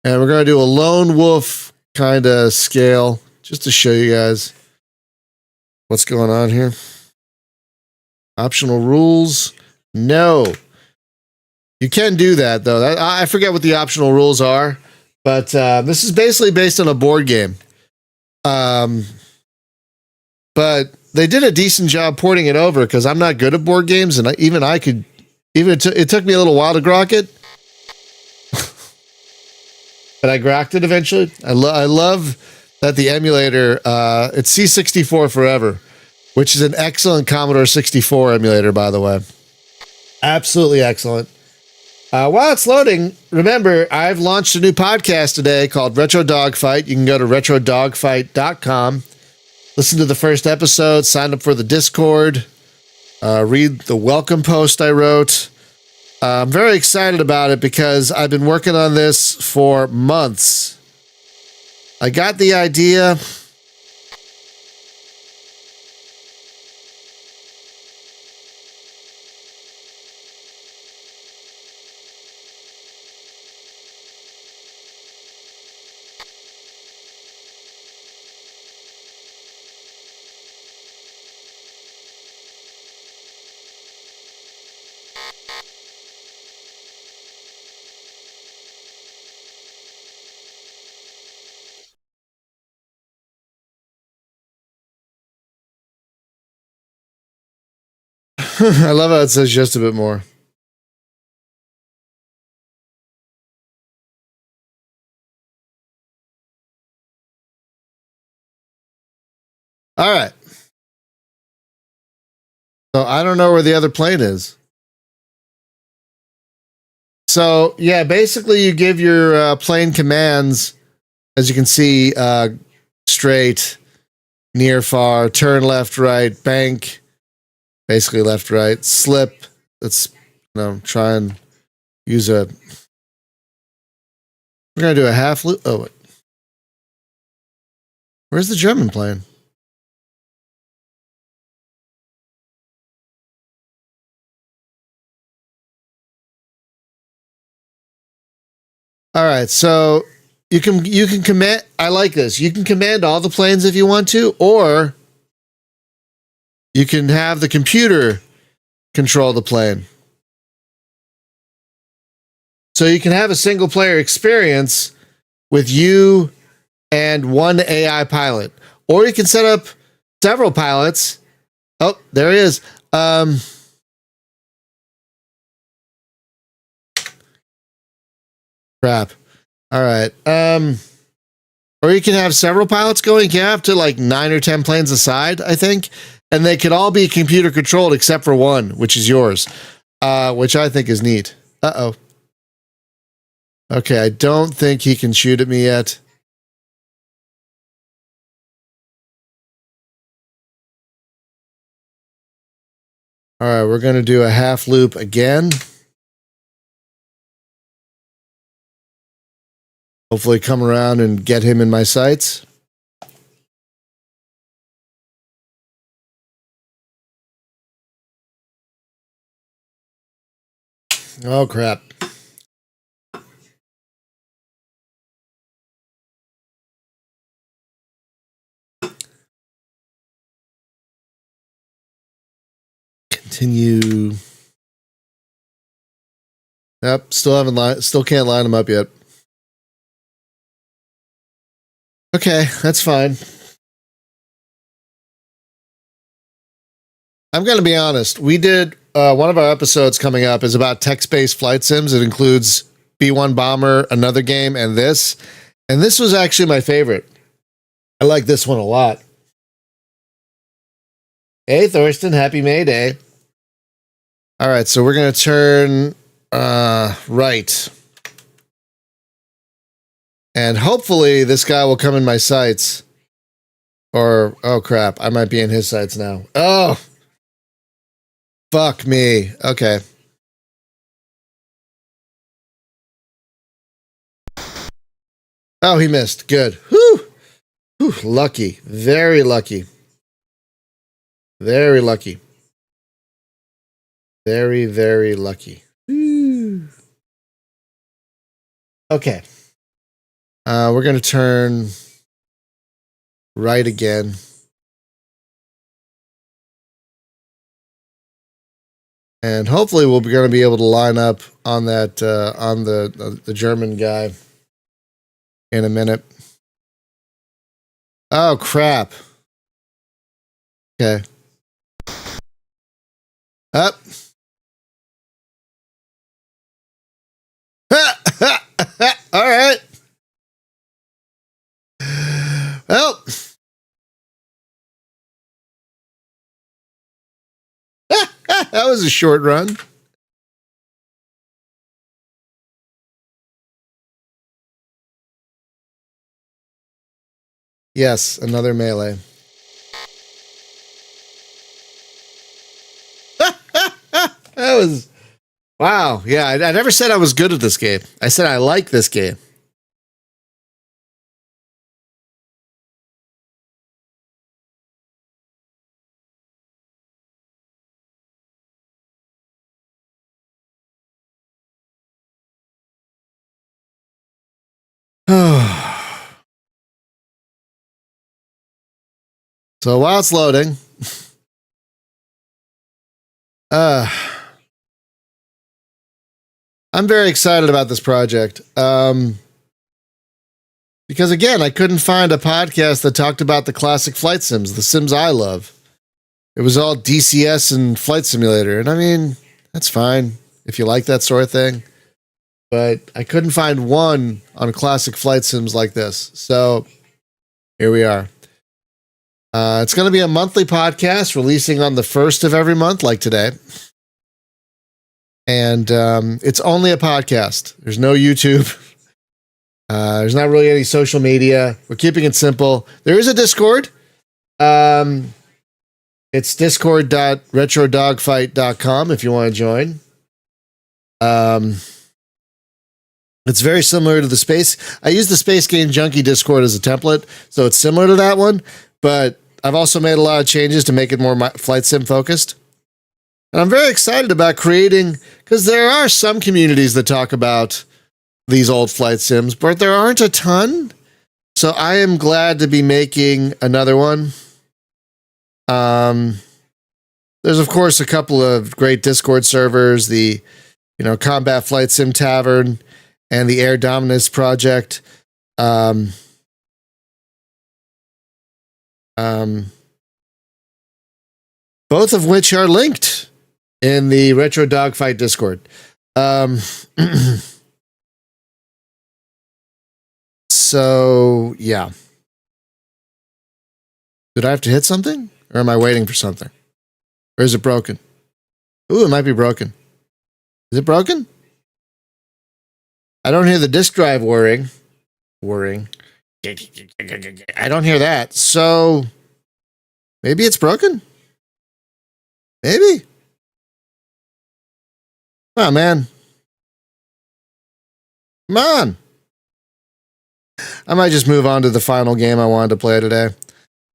Speaker 1: And we're going to do a lone wolf kind of scale just to show you guys what's going on here. Optional rules. No. You can do that, though. I forget what the optional rules are, but this is basically based on a board game. But they did a decent job porting it over because I'm not good at board games, and it took me a little while to grok it, but I grokked it eventually. I love that the emulator, it's C64 Forever, which is an excellent Commodore 64 emulator, by the way. Absolutely excellent. While it's loading, remember, I've launched a new podcast today called Retro Dogfight. You can go to retrodogfight.com. Listen to the first episode, sign up for the Discord, read the welcome post I wrote. I'm very excited about it because I've been working on this for months. I got the idea. I love how it says just a bit more. All right. So I don't know where the other plane is. So yeah, basically you give your plane commands, as you can see, straight, near, far, turn left, right, bank, basically left, right, slip. Let's try and use a. We're gonna do a half loop. Oh, wait. Where's the German plane? All right, so you can command. I like this. You can command all the planes if you want to, or you can have the computer control the plane. So you can have a single player experience with you and one AI pilot, or you can set up several pilots. Oh, there he is. Crap. All right. Or you can have several pilots going. You can have to like 9 or 10 planes aside, I think, and they could all be computer controlled except for one, which is yours, which I think is neat. Uh-oh. Okay, I don't think he can shoot at me yet. All right, we're going to do a half loop again. Hopefully come around and get him in my sights. Oh, crap. Continue. Yep, still can't line them up yet. Okay, that's fine. I'm going to be honest. We did one of our episodes coming up is about text-based flight sims. It includes B-1 Bomber, another game, and this. And this was actually my favorite. I like this one a lot. Hey, Thorsten, happy May Day. All right, so we're going to turn right. And hopefully this guy will come in my sights. Or, oh crap, I might be in his sights now. Oh, fuck me. Okay. Oh, he missed. Good. Whew. Whew. Lucky. Very lucky. Very lucky. Very, very lucky. Whew. Okay. We're going to turn right again. And hopefully we're going to be able to line up on that, on the German guy in a minute. Oh, crap. Okay. Up. All right. Well. That was a short run. Yes, another melee. That was wow. Yeah, I never said I was good at this game. I said I like this game. So while it's loading, I'm very excited about this project. Because again, I couldn't find a podcast that talked about the classic flight sims, the sims I love. It was all DCS and Flight Simulator. And I mean, that's fine if you like that sort of thing. But I couldn't find one on classic flight sims like this. So here we are. It's going to be a monthly podcast releasing on the first of every month, like today. And it's only a podcast. There's no YouTube. There's not really any social media. We're keeping it simple. There is a Discord. It's discord.retrodogfight.com if you want to join. It's very similar to the Space. I use the Space Game Junkie Discord as a template, so it's similar to that one, but I've also made a lot of changes to make it more flight sim focused. And I'm very excited about creating, because there are some communities that talk about these old flight sims, but there aren't a ton. So I am glad to be making another one. There's of course a couple of great Discord servers, the Combat Flight Sim Tavern and the Air Dominance Project. Both of which are linked in the Retro Dogfight Discord. So, yeah. Did I have to hit something? Or am I waiting for something? Or is it broken? Ooh, it might be broken. Is it broken? I don't hear the disk drive whirring. I don't hear that. So, maybe it's broken? Maybe. Oh, man. Come on. I might just move on to the final game I wanted to play today.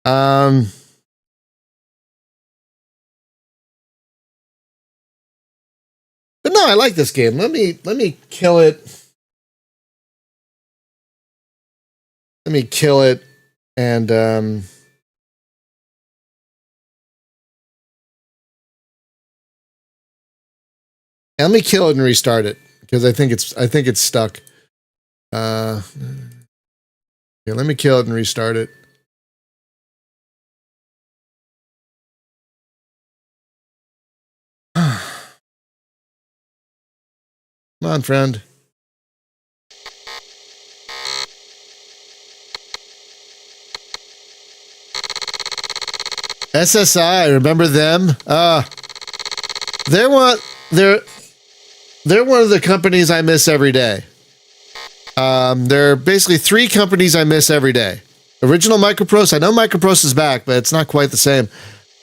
Speaker 1: But no, I like this game. Let me kill it. Let me kill it and let me kill it and restart it because I think it's stuck. Yeah, let me kill it and restart it. Come on, friend. SSI, remember them? They're one of the companies I miss every day. There are basically three companies I miss every day. Original Microprose. I know Microprose is back, but it's not quite the same.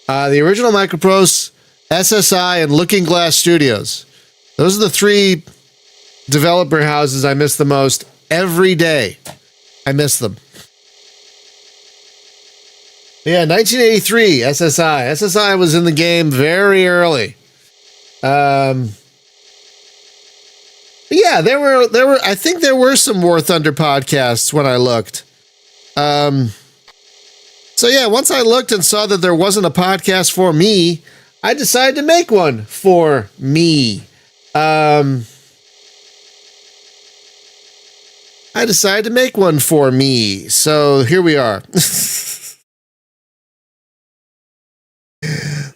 Speaker 1: The original Microprose, SSI, and Looking Glass Studios. Those are the three developer houses I miss the most every day. I miss them. Yeah, 1983, SSI. SSI was in the game very early. Yeah, there were. I think there were some War Thunder podcasts when I looked. So yeah, once I looked and saw that there wasn't a podcast for me, I decided to make one for me. I decided to make one for me. So here we are.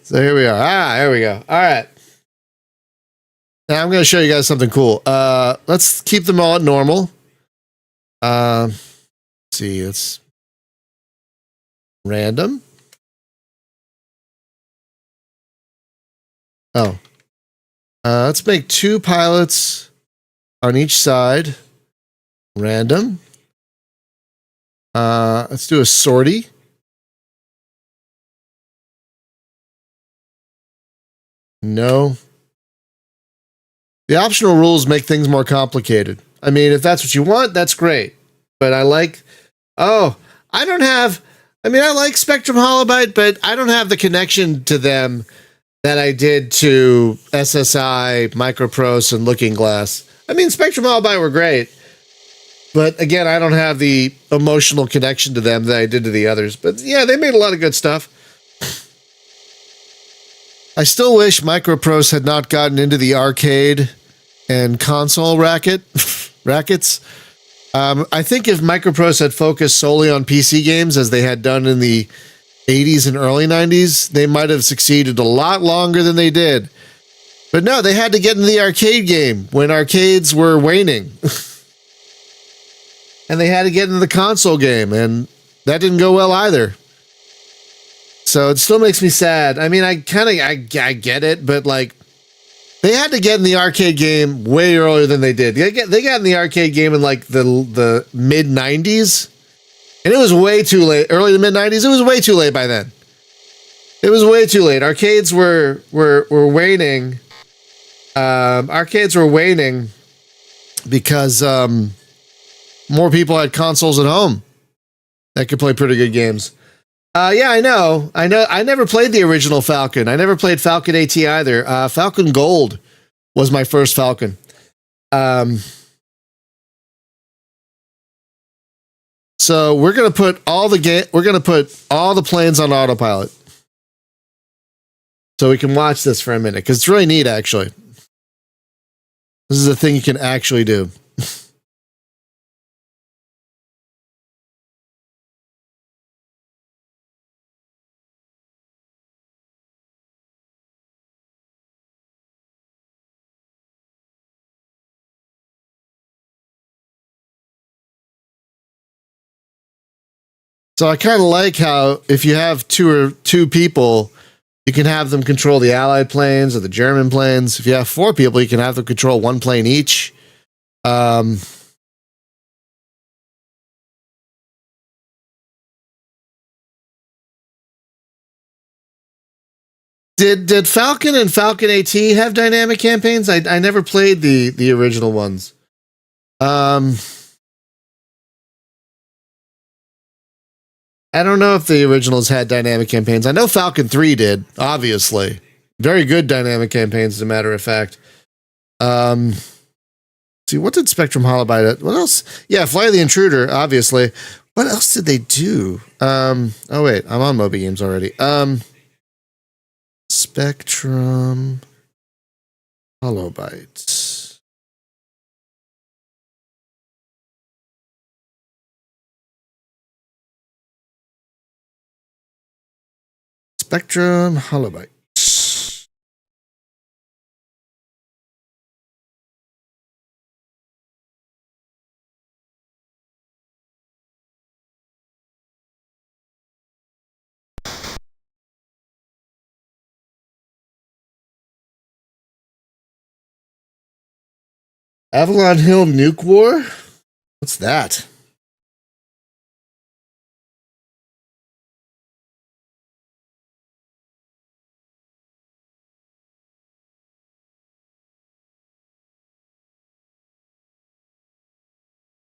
Speaker 1: So here we are. Here we go. All right. Now I'm going to show you guys something cool. Let's keep them all at normal. Let's see. It's random. Oh. Let's make two pilots on each side. Random. Let's do a sortie. No. The optional rules make things more complicated. I mean, if that's what you want, that's great. But I like... I like Spectrum Holobyte, but I don't have the connection to them that I did to SSI, Microprose, and Looking Glass. I mean, Spectrum Holobyte were great. But again, I don't have the emotional connection to them that I did to the others. But yeah, they made a lot of good stuff. I still wish Microprose had not gotten into the arcade and console rackets. I think if Microprose had focused solely on PC games as they had done in the 80s and early 90s, they might have succeeded a lot longer than they did. But no, they had to get into the arcade game when arcades were waning. And they had to get into the console game, and that didn't go well either. So it still makes me sad. I mean, I get it, but like they had to get in the arcade game way earlier than they did. They got in the arcade game in like the mid 90s, and it was way too late. Early to mid 90s, it was way too late by then. It was way too late. Arcades were waning. Arcades were waning because more people had consoles at home that could play pretty good games. Yeah, I know. I never played the original Falcon. I never played Falcon AT either. Falcon Gold was my first Falcon. So we're gonna put all the planes on autopilot, so we can watch this for a minute because it's really neat. Actually, this is a thing you can actually do. So I kind of like how if you have two people, you can have them control the Allied planes or the German planes. If you have 4 people, you can have them control one plane each. Did Falcon and Falcon AT have dynamic campaigns? I never played the original ones. I don't know if the originals had dynamic campaigns. I know Falcon 3 did, obviously. Very good dynamic campaigns, as a matter of fact. See, what did Spectrum Holobyte? What else? Yeah, Fly the Intruder, obviously. What else did they do? Oh, wait, I'm on Moby Games already. Spectrum Holobyte. Spectrum Holobyte. Avalon Hill Nuke War? What's that?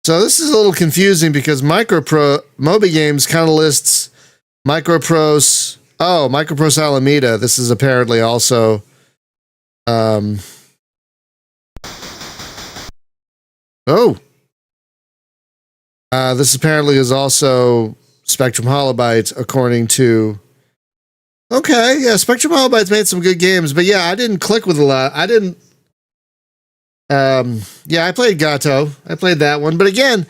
Speaker 1: So this is a little confusing because Moby Games kind of lists Microprose. Oh, Microprose Alameda. This is apparently also this apparently is also Spectrum Holobyte, according to. Okay, yeah, Spectrum Holobyte's made some good games, but yeah, I didn't click with a lot. I didn't. Yeah, I played Gato. I played that one, but again,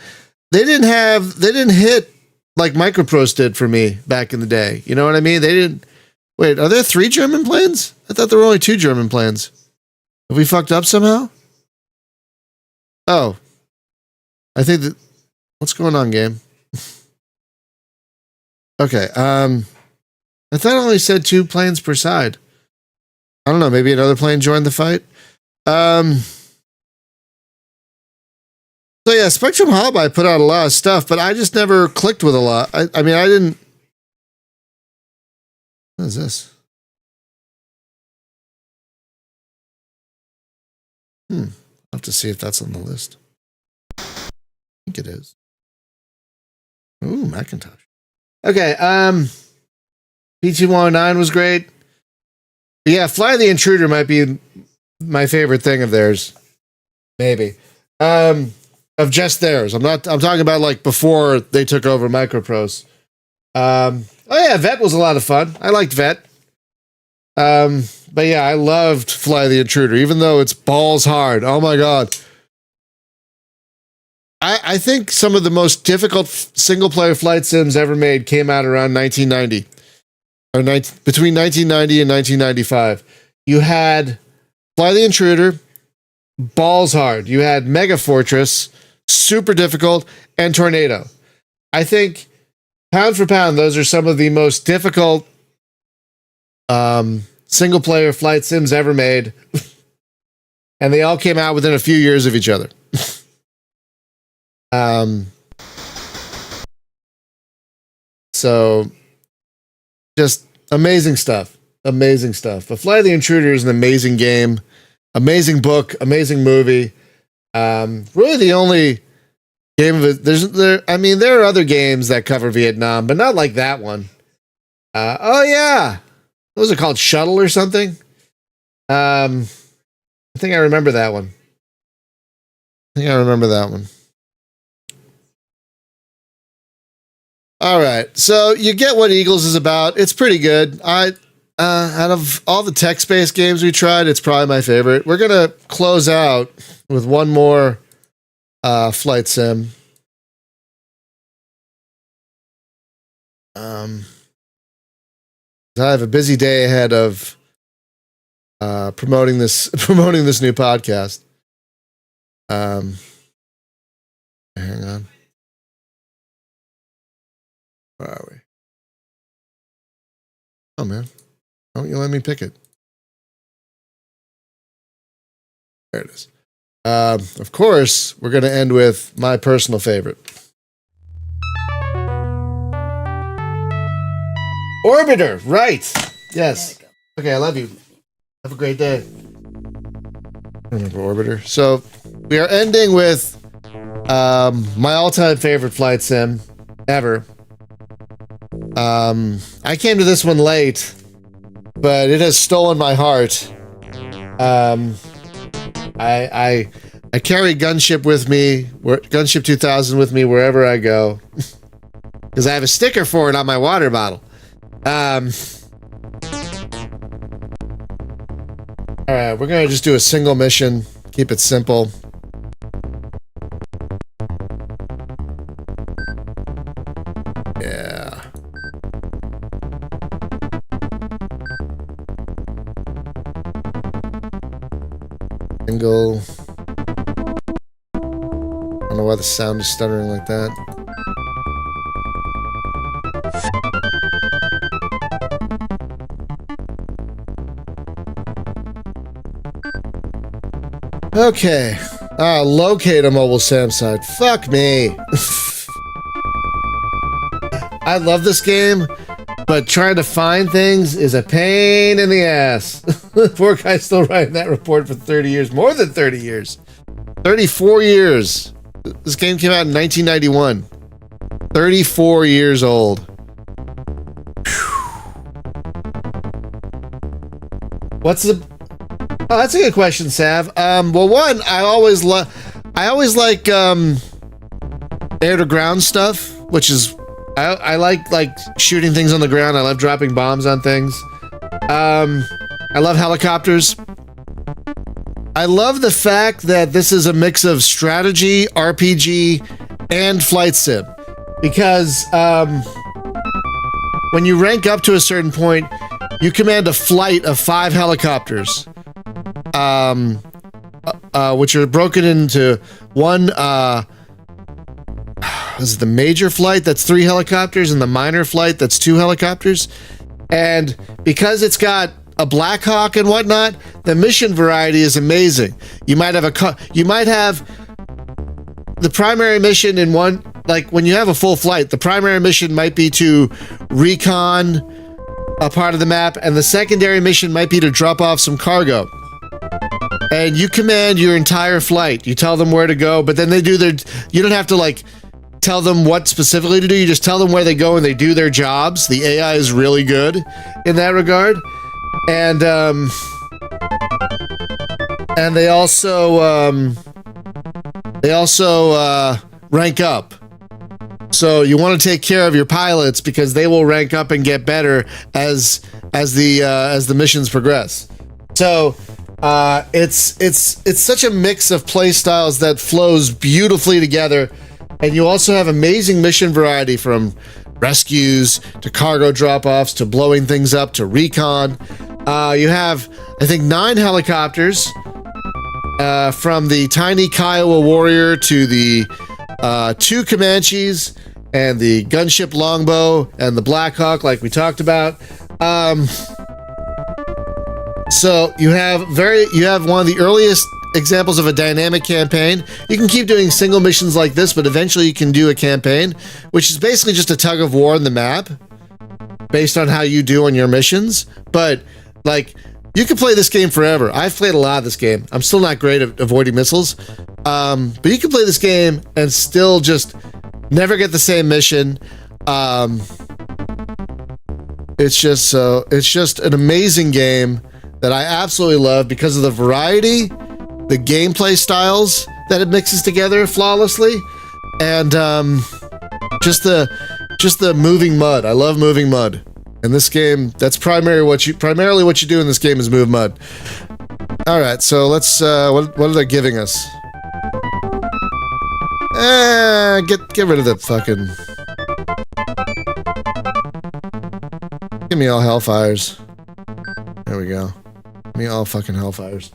Speaker 1: they didn't hit like Microprose did for me back in the day. You know what I mean? They didn't. Wait, are there 3 German planes? I thought there were only 2 German planes. Have we fucked up somehow? Oh, I think that. What's going on, game? Okay. I thought it only said 2 planes per side. I don't know. Maybe another plane joined the fight. So yeah, Spectrum Holobyte put out a lot of stuff, but I just never clicked with a lot. I mean, I didn't. What is this? I'll have to see if that's on the list. I think it is. Ooh, Macintosh. Okay, P2109 was great. But yeah, Fly the Intruder might be my favorite thing of theirs. Maybe. Of just theirs. I'm talking about like before they took over Microprose. Oh yeah, Vet was a lot of fun. I liked Vet. But yeah, I loved Fly the Intruder, even though it's balls hard. Oh my god. I think some of the most difficult single player flight sims ever made came out around 1990. Or between 1990 and 1995. You had Fly the Intruder, balls hard. You had Mega Fortress, super difficult, and Tornado. I think, pound for pound, those are some of the most difficult single player flight sims ever made. And they all came out within a few years of each other. So just amazing stuff. Amazing stuff. But Flight of the Intruder is an amazing game, amazing book, amazing movie. Really the only game of it. There are other games that cover Vietnam, but not like that one. Oh yeah. What was it called? Shuttle or something? I think I remember that one. All right. So you get what Eagles is about. It's pretty good. Out of all the text-based games we tried, it's probably my favorite. We're going to close out with one more flight sim. I have a busy day ahead of promoting this new podcast. Hang on. Where are we? Oh man, why don't you let me pick it? There it is. Of course, we're going to end with my personal favorite. Orbiter, right. Yes. Okay, I love you. Have a great day. I remember Orbiter. So, we are ending with my all-time favorite flight sim ever. I came to this one late, but it has stolen my heart. I carry Gunship with me, Gunship 2000 with me wherever I go, because I have a sticker for it on my water bottle. All right, we're gonna just do a single mission, keep it simple. Yeah. Single. I don't know why the sound is stuttering like that. Okay. Locate a mobile SAM site. Fuck me. I love this game, but trying to find things is a pain in the ass. Poor guy's still writing that report for 30 years. More than 30 years. 34 years. This game came out in 1991. 34 years old. What's the... Oh, that's a good question, Sav. Well, one, I always like air to ground stuff, which is I like shooting things on the ground. I love dropping bombs on things. I love helicopters. I love the fact that this is a mix of strategy, RPG, and flight sim, because when you rank up to a certain point, you command a flight of 5 helicopters. Which are broken into one, is it the major flight that's 3 helicopters and the minor flight that's 2 helicopters? And because it's got a Black Hawk and whatnot, the mission variety is amazing. You might have the primary mission in one, like when you have a full flight, the primary mission might be to recon a part of the map, and the secondary mission might be to drop off some cargo. And you command your entire flight. You tell them where to go, but then they do their... You don't have to, like, tell them what specifically to do. You just tell them where they go and they do their jobs. The AI is really good in that regard. And they also rank up. So you want to take care of your pilots because they will rank up and get better as the missions progress. So... it's such a mix of play styles that flows beautifully together, and you also have amazing mission variety from rescues to cargo drop-offs to blowing things up to recon. You have, I think, 9 helicopters, from the tiny Kiowa Warrior to the 2 Comanches and the Gunship Longbow and the Black Hawk, like we talked about. So you have one of the earliest examples of a dynamic campaign. You can keep doing single missions like this, but eventually you can do a campaign, which is basically just a tug of war in the map based on how you do on your missions. But like, you can play this game forever. I've played a lot of this game. I'm still not great at avoiding missiles. But you can play this game and still just never get the same mission. It's just an amazing game that I absolutely love because of the variety, the gameplay styles that it mixes together flawlessly, and just the moving mud. I love moving mud. In this game, that's primarily what you do in this game is move mud. All right, so let's what are they giving us? Get rid of the fucking. Give me all Hellfires. There we go. Give me all fucking Hellfires.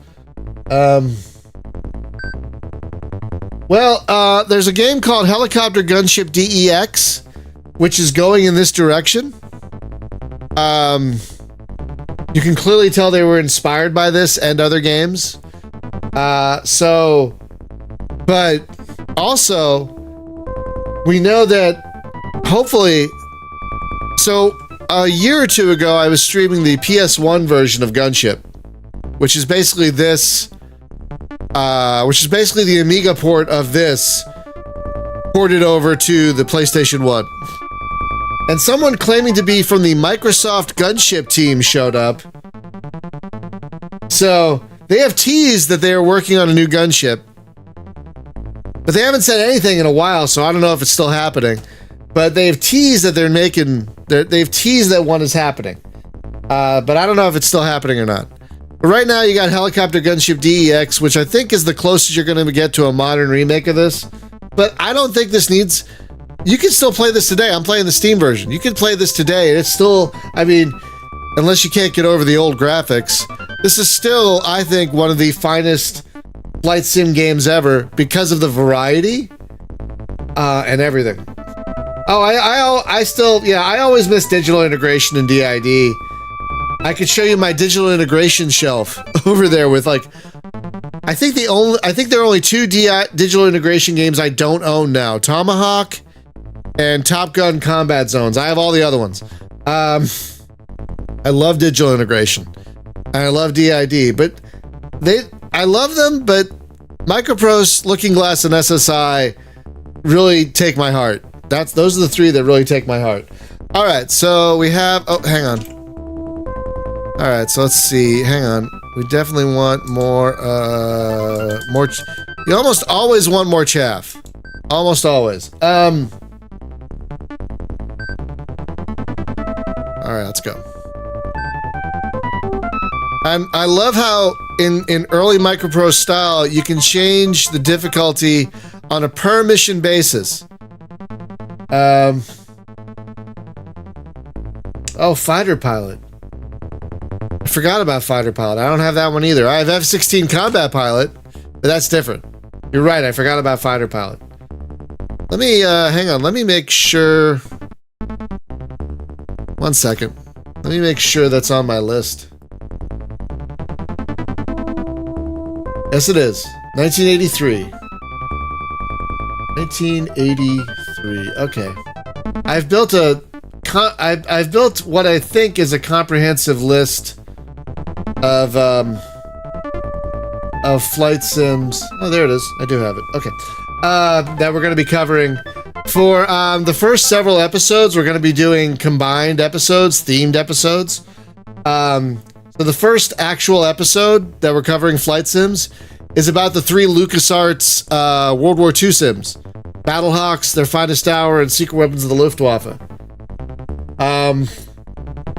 Speaker 1: Well, there's a game called Helicopter Gunship DEX, which is going in this direction. You can clearly tell they were inspired by this and other games. But also, we know that hopefully, so a year or two ago, I was streaming the PS1 version of Gunship, which is basically this, which is basically the Amiga port of this, ported over to the PlayStation 1. And someone claiming to be from the Microsoft Gunship team showed up. So, they have teased that they are working on a new Gunship. But they haven't said anything in a while, so I don't know if it's still happening. But they've teased that they've teased that one is happening. But I don't know if it's still happening or not. But right now you got Helicopter Gunship DEX, which I think is the closest you're going to get to a modern remake of this. But I don't think this needs... You can still play this today. I'm playing the Steam version. You can play this today, and it's still... I mean, unless you can't get over the old graphics, this is still, I think, one of the finest flight sim games ever because of the variety and everything. Oh, I always miss digital integration in DID. I could show you my digital integration shelf over there with like, I think there are only two digital integration games I don't own now: Tomahawk and Top Gun Combat Zones. I have all the other ones. I love digital integration and I love DID, but I love them, but Microprose, Looking Glass, and SSI really take my heart. Those are the three that really take my heart. All right, so we have... Oh, hang on. All right, so let's see. Hang on. We definitely want more... You almost always want more chaff. Almost always. All right, let's go. And I love how in early Microprose style, you can change the difficulty on a per mission basis. Oh, Fighter Pilot. I forgot about Fighter Pilot. I don't have that one either. I have F-16 Combat Pilot, but that's different. You're right, I forgot about Fighter Pilot. Let me, hang on, let me make sure... 1 second. Let me make sure that's on my list. Yes, it is. 1983. 1983. Okay. I've built I've built what I think is a comprehensive list of flight sims. Oh, there it is. I do have it. Okay. That we're going to be covering. For the first several episodes, we're going to be doing combined episodes, themed episodes. So the first actual episode that we're covering flight sims is about the 3 LucasArts World War II sims. Battlehawks, Their Finest Hour, and Secret Weapons of the Luftwaffe.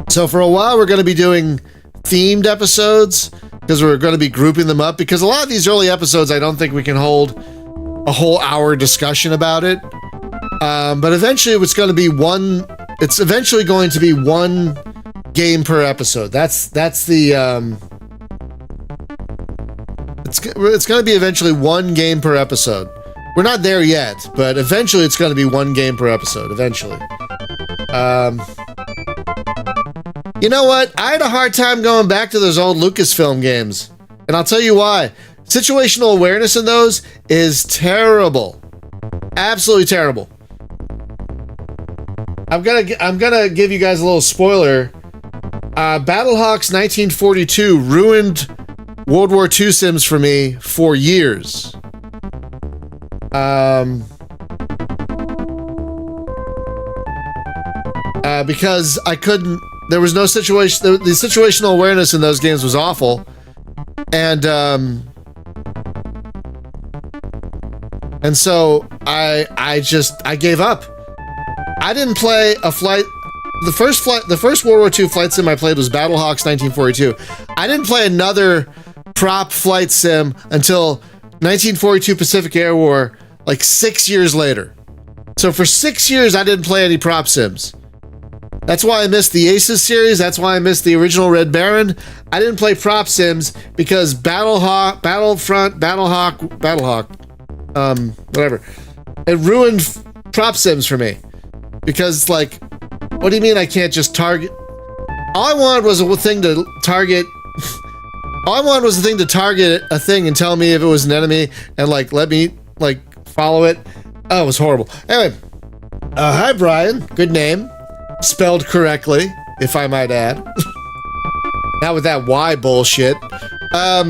Speaker 1: So for a while, we're going to be doing themed episodes, because we're going to be grouping them up, because a lot of these early episodes, I don't think we can hold a whole hour discussion about it. But eventually it's eventually going to be one game per episode. That's the, it's going to be eventually one game per episode. We're not there yet, but eventually it's going to be one game per episode, eventually. You know what? I had a hard time going back to those old Lucasfilm games. And I'll tell you why. Situational awareness in those is terrible. Absolutely terrible. I'm gonna give you guys a little spoiler. Battlehawks 1942 ruined World War II sims for me for years. Because I couldn't. There was no situation. The situational awareness in those games was awful, and so I gave up. I didn't play a flight. The first World War II flight sim I played was Battlehawks 1942. I didn't play another prop flight sim until 1942 Pacific Air War, like 6 years later. So for 6 years, I didn't play any prop sims. That's why I missed the Aces series. That's why I missed the original Red Baron. I didn't play prop sims because Battlehawk, whatever. It ruined prop sims for me. Because, like, what do you mean I can't just target? All I wanted was a thing to target. All I wanted was a thing to target a thing and tell me if it was an enemy and, like, let me, like, follow it. Oh, it was horrible. Anyway, hi, Brian. Good name. Spelled correctly, if I might add. Not with that Y bullshit. Now,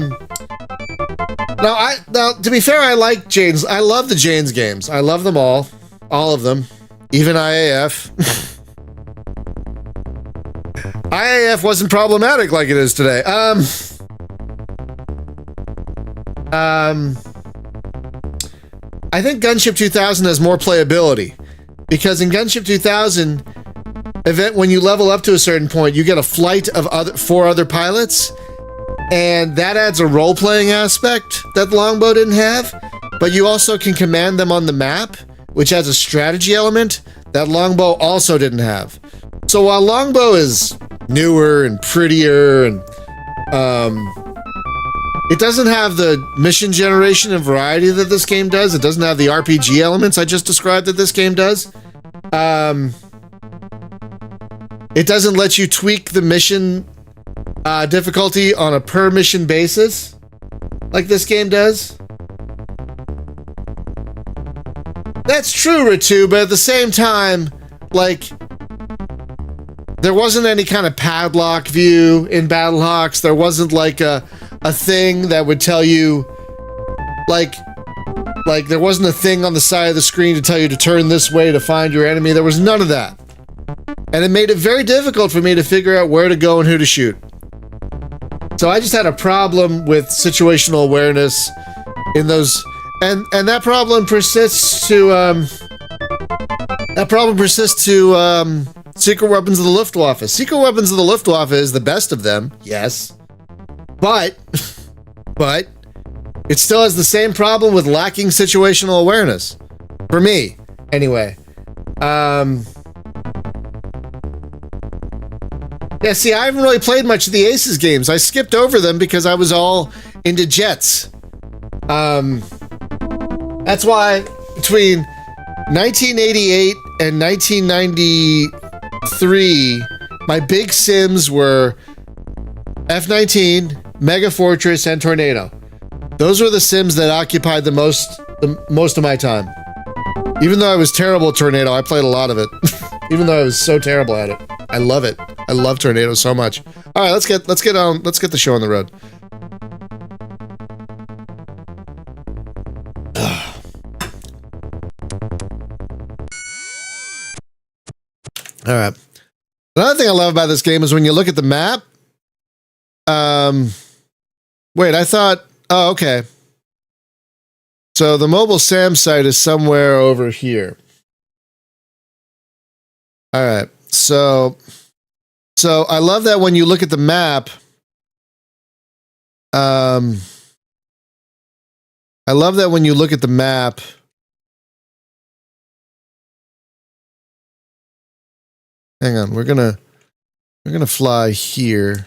Speaker 1: to be fair, I like Jane's. I love the Jane's games. I love them all of them, even IAF. IAF wasn't problematic like it is today. I think Gunship 2000 has more playability because in Gunship 2000. When you level up to a certain point, you get a flight of 4 other pilots, and that adds a role-playing aspect that Longbow didn't have, but you also can command them on the map, which adds a strategy element that Longbow also didn't have. So while Longbow is newer and prettier, and it doesn't have the mission generation and variety that this game does, it doesn't have the RPG elements I just described that this game does, it doesn't let you tweak the mission difficulty on a per mission basis like this game does. That's true, Ritu, but at the same time, like, there wasn't any kind of padlock view in Battlehawks. There wasn't like a thing that would tell you, like there wasn't a thing on the side of the screen to tell you to turn this way to find your enemy. There was none of that. And it made it very difficult for me to figure out where to go and who to shoot. So I just had a problem with situational awareness in those, and that problem persists to Secret Weapons of the Luftwaffe. Secret Weapons of the Luftwaffe is the best of them, yes, but it still has the same problem with lacking situational awareness for me, anyway. Yeah, see, I haven't really played much of the Aces games. I skipped over them because I was all into jets. That's why between 1988 and 1993, my big sims were F-19, Mega Fortress, and Tornado. Those were the sims that occupied the most of my time. Even though I was terrible at Tornado, I played a lot of it. Even though I was so terrible at it. I love it. I love Tornado so much. All right, let's get the show on the road. All right. Another thing I love about this game is when you look at the map. Wait, I thought. Oh, okay. So the mobile SAM site is somewhere over here. All right. So I love that when you look at the map, I love that when you look at the map, hang on, we're gonna fly here,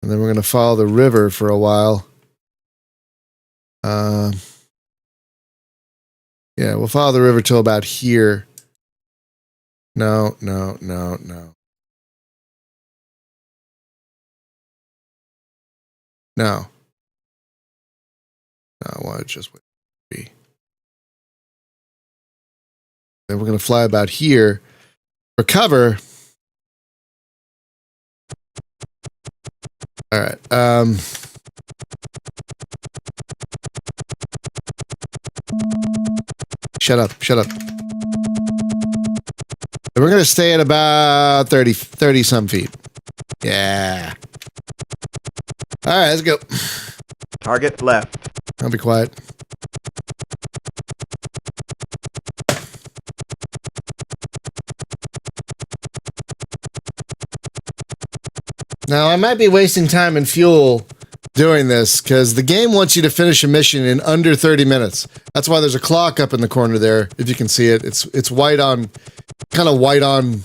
Speaker 1: and then we're gonna follow the river for a while. Yeah, we'll follow the river till about here. No. No. No, I want to just wait. Then we're going to fly about here for cover. All right. Shut up. And we're going to stay at about 30 some feet. Yeah. All right, let's go.
Speaker 2: Target left.
Speaker 1: I'll be quiet. Now, I might be wasting time and fuel doing this because the game wants you to finish a mission in under 30 minutes. That's why there's a clock up in the corner there. If you can see it, it's white on, kind of white on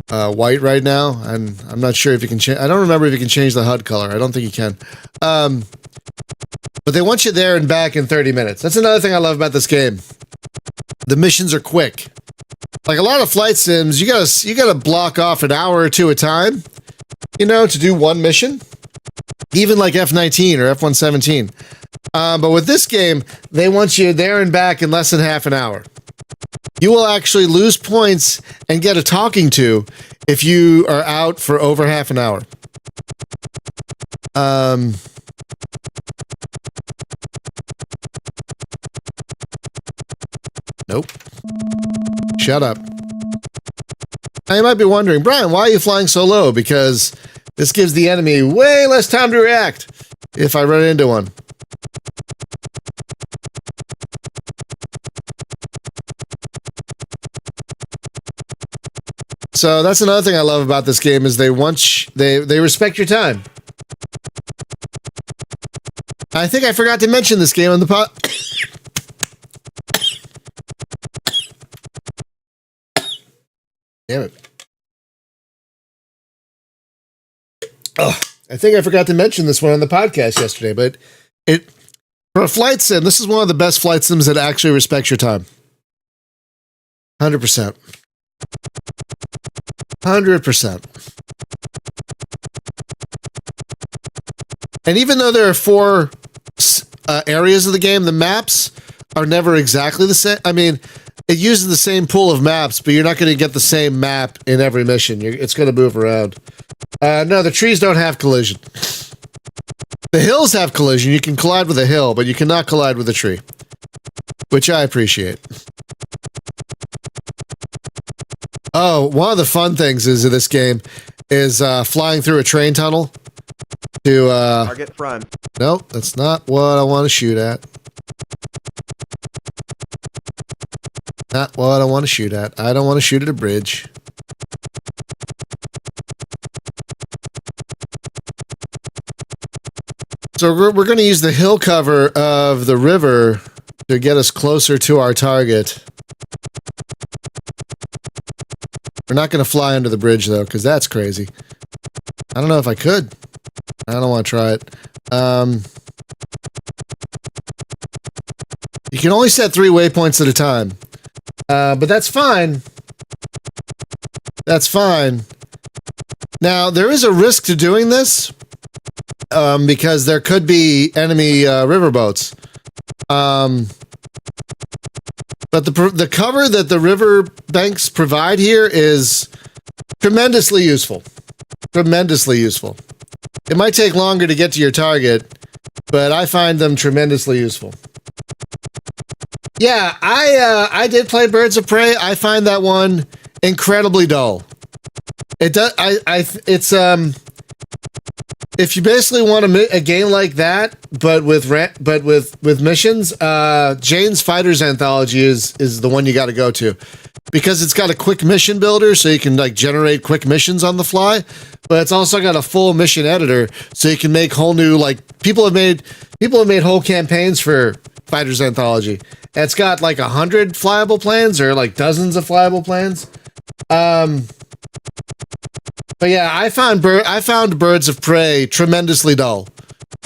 Speaker 1: white right now. And I'm not sure if you can change. I don't remember if you can change the HUD color. I don't think you can. But they want you there and back in 30 minutes. That's another thing I love about this game. The missions are quick. Like a lot of flight sims, you gotta block off an hour or two at a time, to do one mission. Even like F-19 or F-117. But with this game, they want you there and back in less than half an hour. You will actually lose points and get a talking to if you are out for over half an hour. Nope. Shut up. Now you might be wondering, Brian, why are you flying so low? Because this gives the enemy way less time to react if I run into one. So that's another thing I love about this game is they respect your time. I think I forgot to mention this game on the pod. Damn it. Oh, I think I forgot to mention this one on the podcast yesterday, but for a flight sim, this is one of the best flight sims that actually respects your time. 100%. 100%. And even though there are 4 areas of the game, the maps are never exactly the same. I mean, it uses the same pool of maps, but you're not going to get the same map in every mission. It's going to move around. No, the trees don't have collision. The hills have collision. You can collide with a hill, but you cannot collide with a tree, which I appreciate. Oh, one of the fun things in this game is flying through a train tunnel to...
Speaker 2: Target front.
Speaker 1: Nope, that's not what I want to shoot at. Not what I want to shoot at. I don't want to shoot at a bridge. So we're going to use the hill cover of the river to get us closer to our target. We're not going to fly under the bridge, though, because that's crazy. I don't know if I could. I don't want to try it. You can only set 3 waypoints at a time. But that's fine. That's fine. Now, there is a risk to doing this because there could be enemy riverboats. But the cover that the river banks provide here is tremendously useful. Tremendously useful. It might take longer to get to your target, but I find them tremendously useful. Yeah, I did play Birds of Prey. I find that one incredibly dull. It does. It's if you basically want a game like that, but with missions, Jane's Fighters Anthology is the one you got to go to, because it's got a quick mission builder, so you can like generate quick missions on the fly. But it's also got a full mission editor, so you can make whole new people have made whole campaigns for Fighters Anthology. And it's got like 100 flyable planes or like dozens of flyable planes. But yeah, I found Birds of Prey tremendously dull.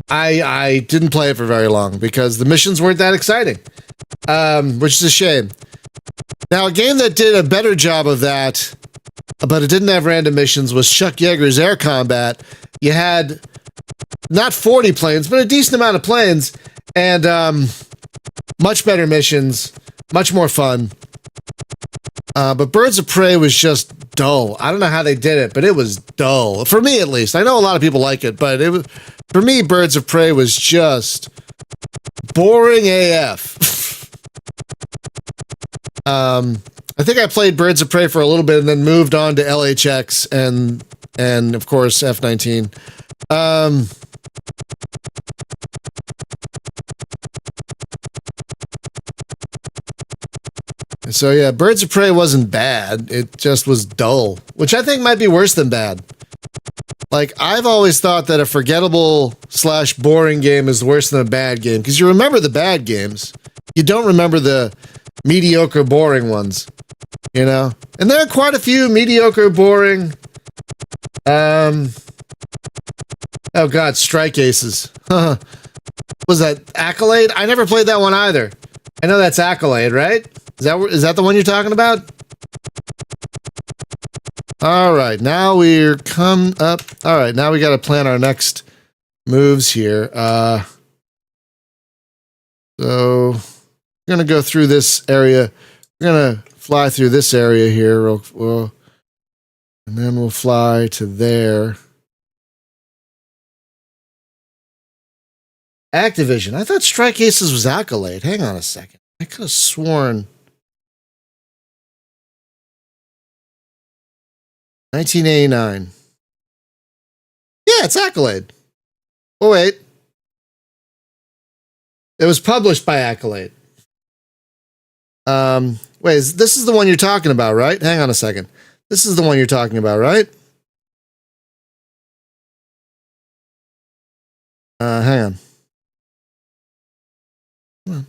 Speaker 1: I didn't play it for very long because the missions weren't that exciting, which is a shame. Now, a game that did a better job of that, but it didn't have random missions, was Chuck Yeager's Air Combat. You had not 40 planes, but a decent amount of planes, and much better missions, much more fun. But Birds of Prey was just dull. I don't know how they did it, but it was dull. For me, at least. I know a lot of people like it, but for me, Birds of Prey was just boring AF. I think I played Birds of Prey for a little bit and then moved on to LHX and of course F-19. So yeah, Birds of Prey wasn't bad. It just was dull, which I think might be worse than bad. Like, I've always thought that a forgettable / boring game is worse than a bad game, because you remember the bad games. You don't remember the mediocre, boring ones, you know? And there are quite a few mediocre, boring, oh god, Strike Aces. Was that Accolade? I never played that one either. I know that's Accolade, right? Is that the one you're talking about? All right, now we're come up. All right, now we got to plan our next moves here. So we're gonna go through this area. We're gonna fly through this area here, and then we'll fly to there. Activision. I thought Strike Aces was Accolade. Hang on a second. I could have sworn 1989. Yeah, it's Accolade. Oh, wait. It was published by Accolade. Wait, this is the one you're talking about, right? Hang on a second. This is the one you're talking about, right? Hang on. Come on.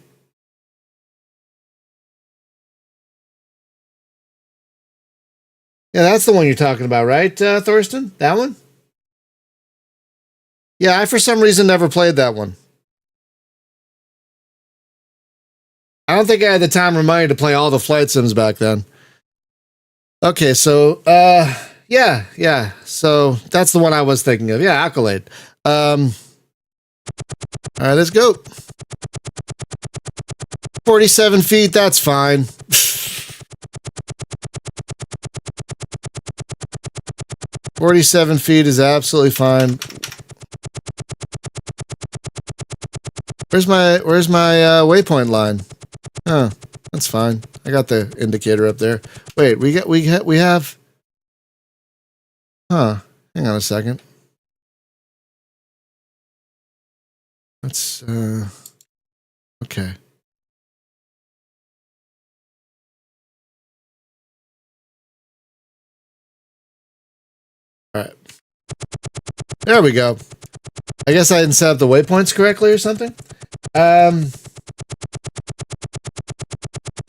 Speaker 1: Yeah, that's the one you're talking about, right, Thorsten? That one? Yeah, I for some reason never played that one. I don't think I had the time or money to play all the flight sims back then. Okay, so yeah. So that's the one I was thinking of. Yeah, Accolade. All right, let's go. 47 feet, that's fine. 47 feet is absolutely fine. Where's my waypoint line? Oh, that's fine. I got the indicator up there. Wait, we have. Huh? Hang on a second. Let's okay. All right. There we go. I guess I didn't set up the waypoints correctly or something.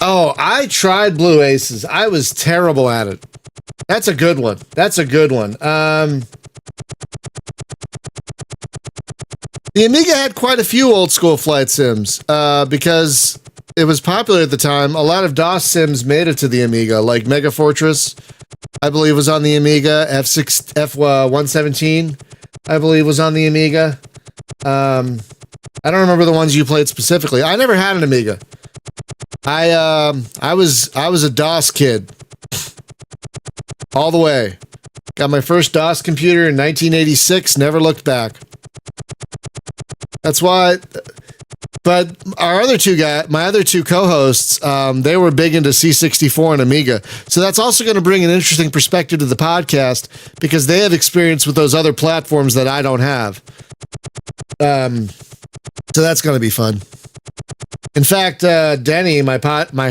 Speaker 1: Oh, I tried Blue Aces. I was terrible at it. That's a good one. The Amiga had quite a few old school flight sims because it was popular at the time. A lot of DOS sims made it to the Amiga, like Mega Fortress, I believe was on the Amiga. F117, I believe was on the Amiga. I don't remember the ones you played specifically. I never had an Amiga. I was a DOS kid all the way. Got my first DOS computer in 1986. Never looked back. That's why. But my other two co-hosts, they were big into C64 and Amiga. So that's also going to bring an interesting perspective to the podcast because they have experience with those other platforms that I don't have. So that's going to be fun. In fact, Denny, my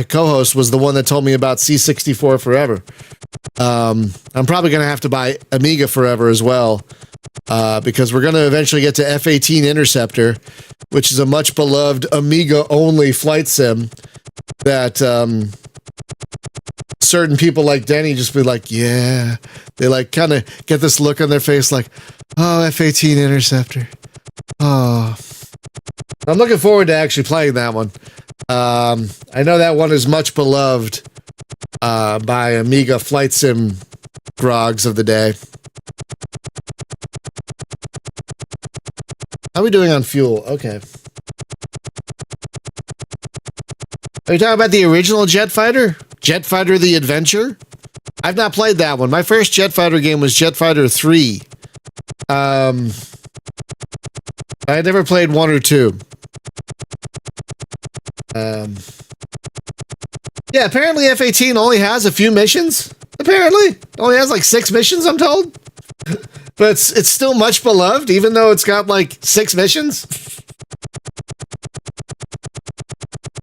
Speaker 1: co-host, was the one that told me about C64 Forever. I'm probably going to have to buy Amiga Forever as well. Because we're going to eventually get to F-18 Interceptor, which is a much beloved Amiga-only flight sim that certain people like Denny just be like, yeah. They like kind of get this look on their face like, oh, F-18 Interceptor. Oh. I'm looking forward to actually playing that one. I know that one is much beloved by Amiga flight sim grogs of the day. How are we doing on fuel? Okay. Are you talking about the original Jet Fighter? Jet Fighter The Adventure? I've not played that one. My first Jet Fighter game was Jet Fighter 3. I had never played 1 or 2. Yeah, apparently F-18 only has a few missions. Apparently. Only has like 6 missions, I'm told. But it's still much beloved, even though it's got like 6 missions.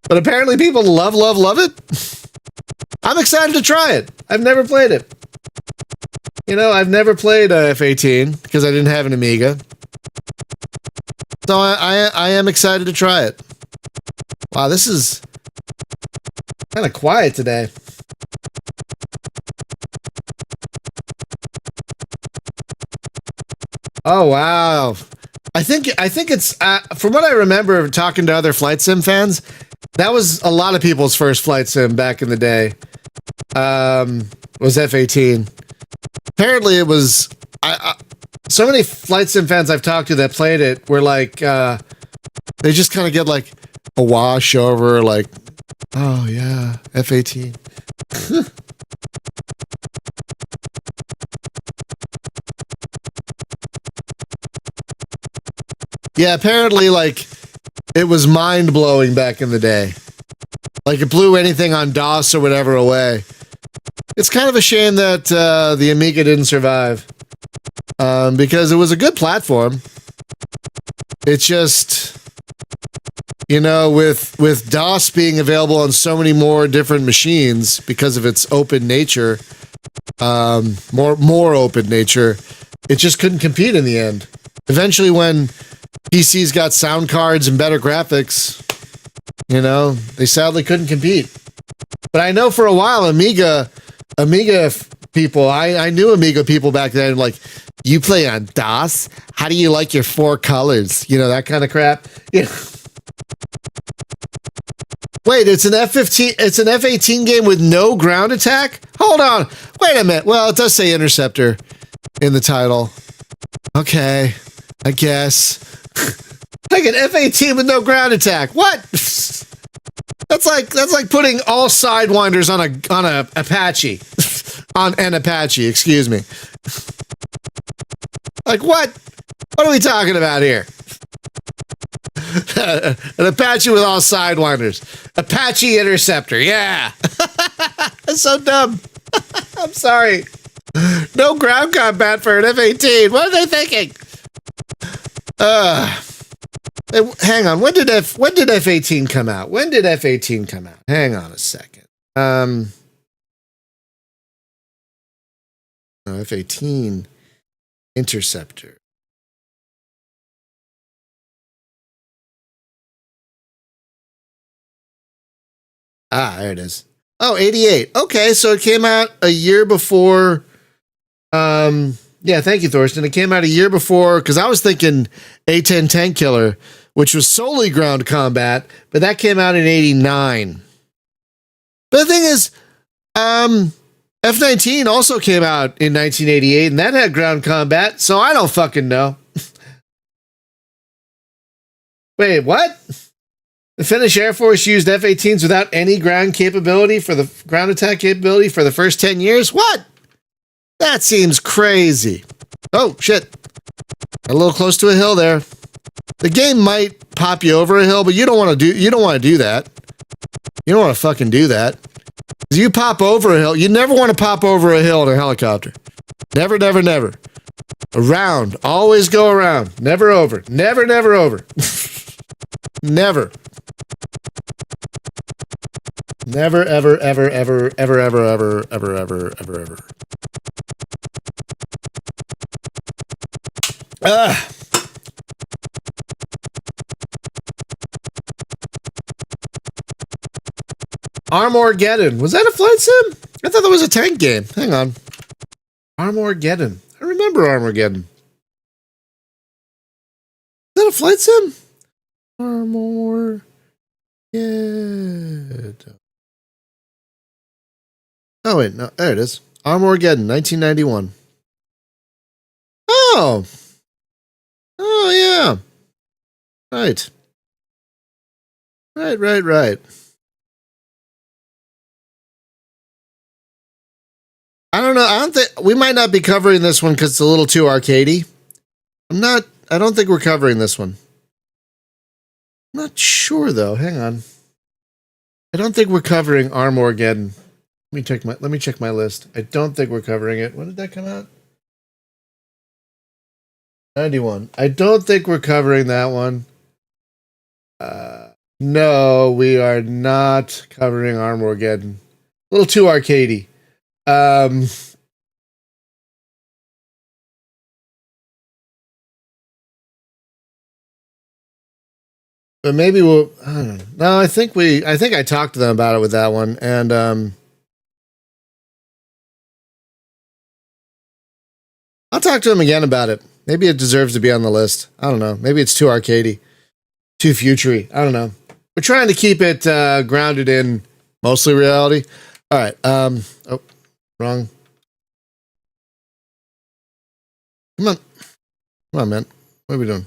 Speaker 1: But apparently people love it. I'm excited to try it. I've never played it. You know, I've never played F-18 because I didn't have an Amiga. So I am excited to try it. Wow, this is kind of quiet today. Oh, wow. I think it's from what I remember talking to other flight sim fans, that was a lot of people's first flight sim back in the day. Was F-18. Apparently it was so many flight sim fans I've talked to that played it were like they just kind of get like a wash over like, oh yeah, F-18. Yeah, apparently, like, it was mind-blowing back in the day. Like, it blew anything on DOS or whatever away. It's kind of a shame that the Amiga didn't survive. Because it was a good platform. It's just, you know, with DOS being available on so many more different machines because of its open nature, more open nature, it just couldn't compete in the end. Eventually, when PCs got sound cards and better graphics, you know, they sadly couldn't compete. But I know for a while, Amiga people, I knew Amiga people back then, like, you play on DOS? How do you like your 4 colors? You know, that kind of crap. You know? Wait, it's an F-18 game with no ground attack? Hold on. Wait a minute. Well, it does say Interceptor in the title. Okay, I guess. Like an F-18 with no ground attack. What? That's like putting all Sidewinders on a Apache. On an Apache, excuse me. Like what? What are we talking about here? An Apache with all Sidewinders. Apache Interceptor, yeah. That's so dumb. I'm sorry. No ground combat for an F-18. What are they thinking? Hang on. When did F-18 come out? When did F-18 come out? Hang on a second. No, F-18 Interceptor. Ah, there it is. Oh, 88. Okay, so it came out a year before. Yeah, thank you, Thorsten. It came out a year before, because I was thinking A-10 Tank Killer, which was solely ground combat, but that came out in 89. But the thing is, F-19 also came out in 1988, and that had ground combat, so I don't fucking know. Wait, what? The Finnish Air Force used F-18s without any ground capability for the ground attack capability for the first 10 years? What? That seems crazy. Oh, shit. A little close to a hill there. The game might pop you over a hill, but you don't want to do that. You don't want to fucking do that. Because you pop over a hill, you never want to pop over a hill in a helicopter. Never, never, never. Around. Always go around. Never over. Never, never over. Never. Never, ever, ever, ever, ever, ever, ever, ever, ever, ever, ever. Armageddon. Was that a flight sim? I thought that was a tank game. Hang on. Armageddon. I remember Armageddon. Is that a flight sim? Armageddon. Oh, wait. No, there it is. Armageddon, 1991. Oh. Oh, yeah. Right. Right. I don't know. I don't think we might not be covering this one because it's a little too arcadey. I don't think we're covering this one. I'm not sure though. Hang on. I don't think we're covering Armageddon. Let me check my list. I don't think we're covering it. When did that come out? 91. I don't think we're covering that one. No, we are not covering Armageddon. A little too arcadey. But maybe we'll. I don't know. No, I think I talked to them about it with that one, and I'll talk to them again about it. Maybe it deserves to be on the list. I don't know. Maybe it's too arcadey, too futury. I don't know. We're trying to keep it grounded in mostly reality. All right. Oh, wrong. Come on, man. What are we doing?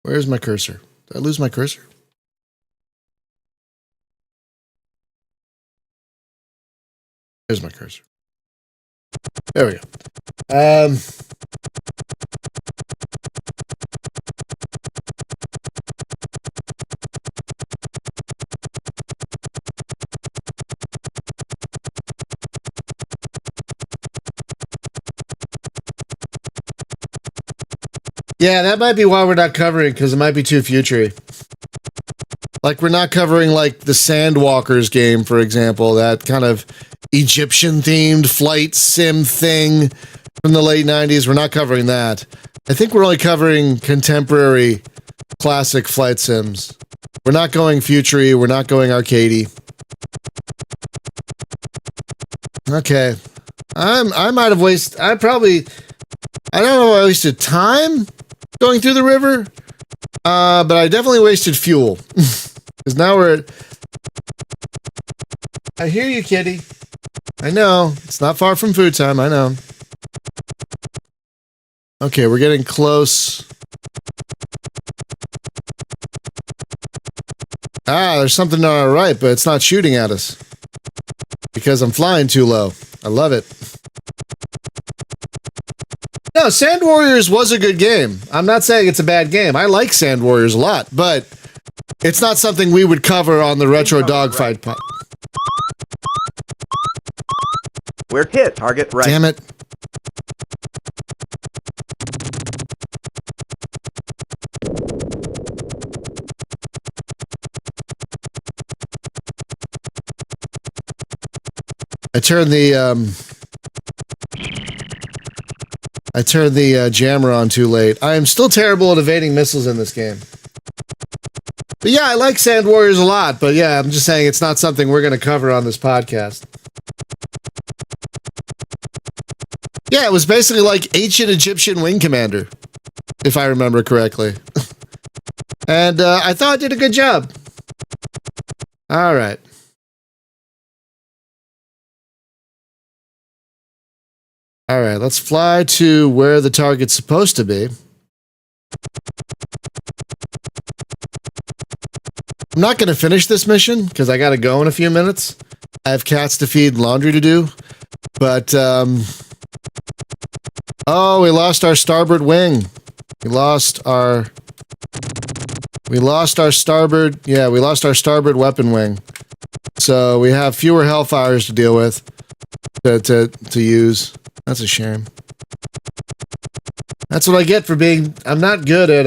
Speaker 1: Where's my cursor? Did I lose my cursor? There's my cursor. There we go. Yeah, that might be why we're not covering, because it might be too futury. Like, we're not covering, like, the Sandwalkers game, for example, that kind of Egyptian-themed flight sim thing from the late 90s. We're not covering that. I think we're only covering contemporary classic flight sims. We're not going futury. We're not going arcadey. Okay. I might have wasted... I don't know if I wasted time going through the river, but I definitely wasted fuel. Because now we're at... I hear you, kitty. I know. It's not far from food time. I know. Okay, we're getting close. There's something on our right, but it's not shooting at us. Because I'm flying too low. I love it. No, Sand Warriors was a good game. I'm not saying it's a bad game. I like Sand Warriors a lot, but it's not something we would cover on the Retro Dogfight pod.
Speaker 2: We're hit. Target right.
Speaker 1: Damn it. I turned the jammer on too late. I am still terrible at evading missiles in this game. But yeah, I like Sand Warriors a lot, but yeah, I'm just saying it's not something we're going to cover on this podcast. Yeah, it was basically like ancient Egyptian wing commander, if I remember correctly. And I thought I did a good job. All right. All right, let's fly to where the target's supposed to be. I'm not going to finish this mission because I got to go in a few minutes. I have cats to feed, laundry to do. But, oh, we lost our starboard wing. We lost our starboard, yeah, we lost our starboard weapon wing. So we have fewer Hellfires to deal with, to use. That's a shame. That's what I get for being, I'm not good at,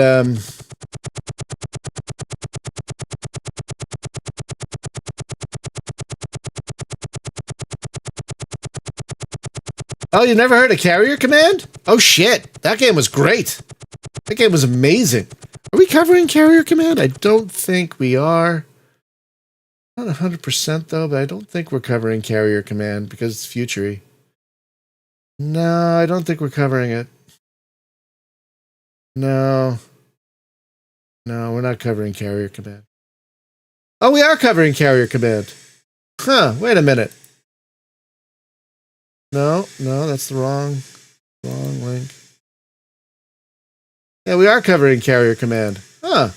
Speaker 1: Oh, you never heard of Carrier Command? Oh shit, that game was great. That game was amazing. Are we covering Carrier Command? I don't think we are. Not 100% though, but I don't think we're covering Carrier Command because it's futury. No, I don't think we're covering it. No, we're not covering Carrier Command. Oh, we are covering Carrier Command. Huh, wait a minute. No, that's the wrong link. Yeah, we are covering Carrier Command. Huh.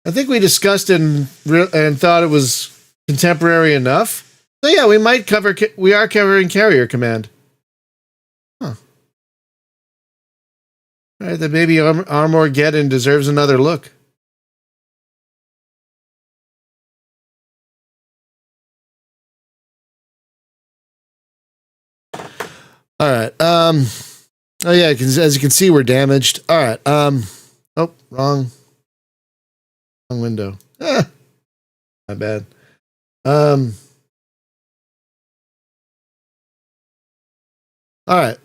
Speaker 1: I think we discussed it and thought it was contemporary enough. So yeah, we might cover. We are covering Carrier Command. Huh. All right, then maybe Armageddon deserves another look. All right. Oh yeah, as you can see, we're damaged. All right. Oh, wrong window. My bad. All right.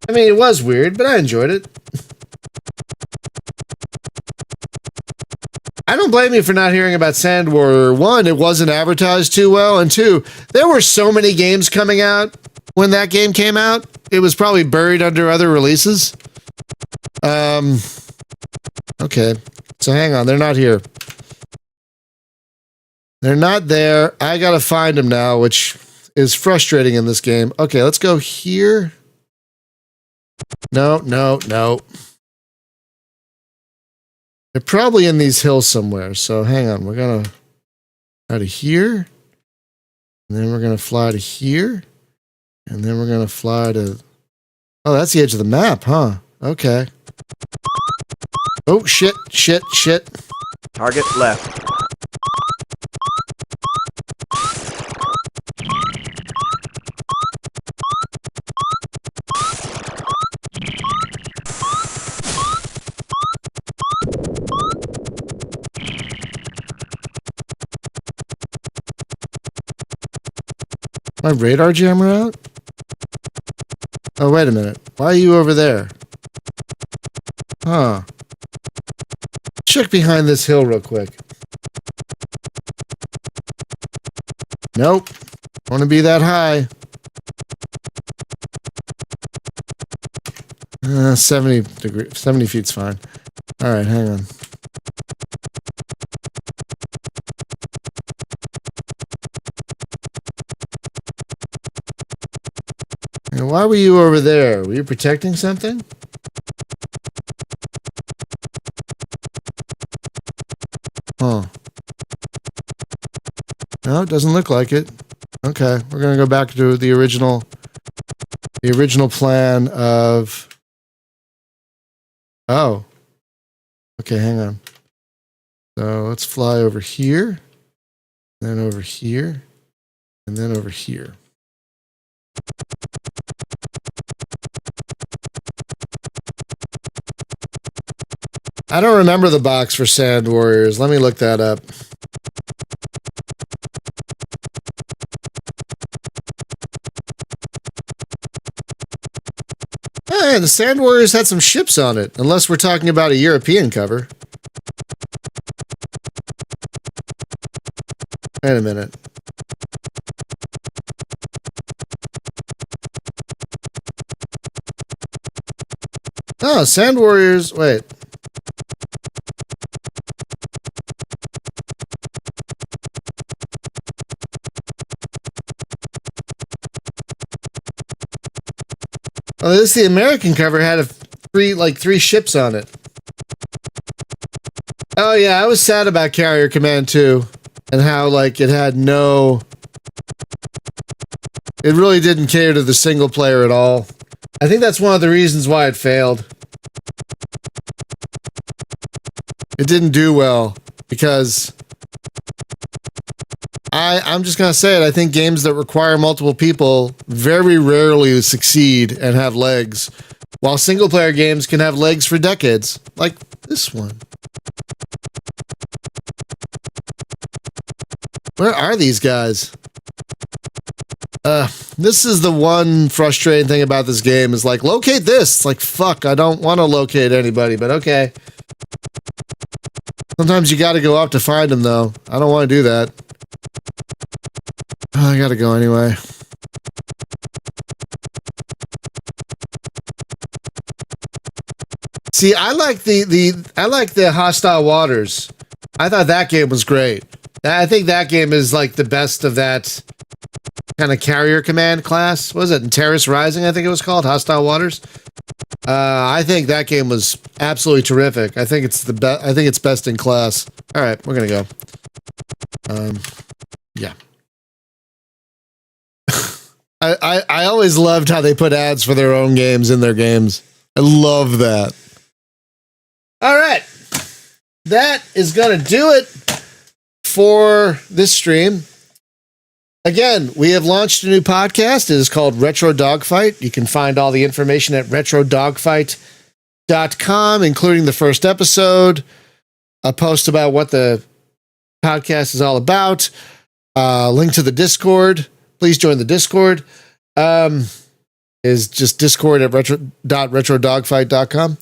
Speaker 1: I mean, it was weird, but I enjoyed it. I don't blame you for not hearing about Sand Warrior. One, it wasn't advertised too well, and two, there were so many games coming out when that game came out. It was probably buried under other releases. Okay, so hang on, they're not here. They're not there. I gotta find them now, which is frustrating in this game. Okay, let's go here. No. They're probably in these hills somewhere. So hang on. We're going to fly to here. And then we're going to fly to here. And then we're going to fly to... Oh, that's the edge of the map, huh? Okay. Oh, shit.
Speaker 2: Target left.
Speaker 1: My radar jammer out? Oh, wait a minute. Why are you over there? Huh. Check behind this hill real quick. Nope. Want to be that high. 70 feet's fine. All right, hang on. And why were you over there? Were you protecting something? Huh. No, it doesn't look like it. Okay, we're gonna go back to the original plan of... Oh. Okay, hang on. So let's fly over here, then over here, and then over here. I don't remember the box for Sand Warriors. Let me look that up. Oh, yeah, the Sand Warriors had some ships on it, unless we're talking about a European cover. Wait a minute. Oh, Sand Warriors. Wait. Oh, this the American cover had three ships on it. Oh yeah, I was sad about Carrier Command too, and how it had no. It really didn't cater to the single player at all. I think that's one of the reasons why it failed. It didn't do well because I'm just going to say it. I think games that require multiple people very rarely succeed and have legs, while single player games can have legs for decades, like this one. Where are these guys? This is the one frustrating thing about this game is locate this. It's like, fuck, I don't want to locate anybody, but okay. Sometimes you got to go up to find them, though. I don't want to do that. Oh, I got to go anyway. See, I like the Hostile Waters. I thought that game was great. I think that game is like the best of that kind of carrier command class. What was it? Terrace Rising, I think it was called, Hostile Waters. I think that game was absolutely terrific. I think it's I think it's best in class. All right, we're gonna go. Yeah. I always loved how they put ads for their own games in their games. I love that. All right. That is going to do it for this stream. Again, we have launched a new podcast. It is called Retro Dogfight. You can find all the information at retrodogfight.com, including the first episode, a post about what the podcast is all about, link to the Discord. Please join the Discord. Is just discord at retrodogfight.com.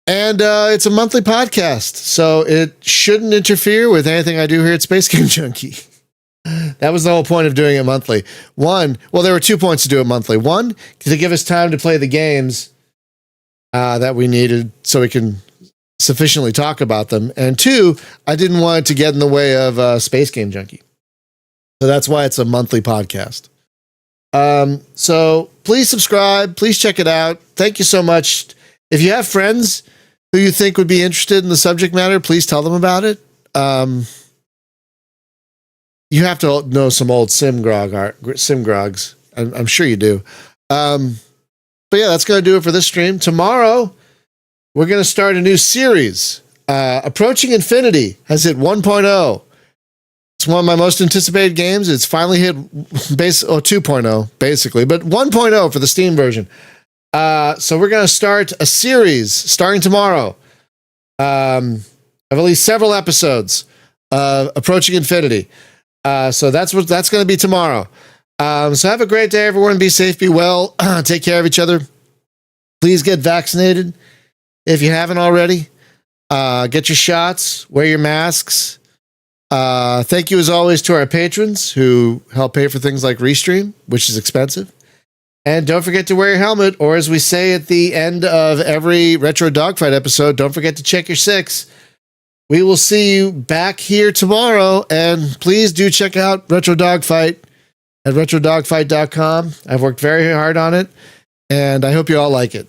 Speaker 1: And it's a monthly podcast, so it shouldn't interfere with anything I do here at Space Game Junkie. That was the whole point of doing it monthly. One, well, there were 2 points to do it monthly. One, to give us time to play the games that we needed so we can sufficiently talk about them. And two, I didn't want it to get in the way of Space Game Junkie. So that's why it's a monthly podcast. So please subscribe. Please check it out. Thank you so much. If you have friends who you think would be interested in the subject matter, please tell them about it. You have to know some old Simgrogs. I'm sure you do. But yeah, that's going to do it for this stream. Tomorrow, we're going to start a new series. Approaching Infinity has hit 1.0. It's one of my most anticipated games. It's finally hit 2.0, basically, but 1.0 for the Steam version. So we're going to start a series starting tomorrow of at least several episodes of Approaching Infinity. So that's going to be tomorrow. So have a great day, everyone. Be safe, be well, take care of each other. Please get vaccinated if you haven't already. Get your shots, wear your masks. Thank you as always to our patrons who help pay for things like Restream, which is expensive. And don't forget to wear your helmet, or as we say at the end of every Retro Dogfight episode, don't forget to check your 6. We will see you back here tomorrow, and please do check out Retro Dogfight at retrodogfight.com. I've worked very hard on it, and I hope you all like it.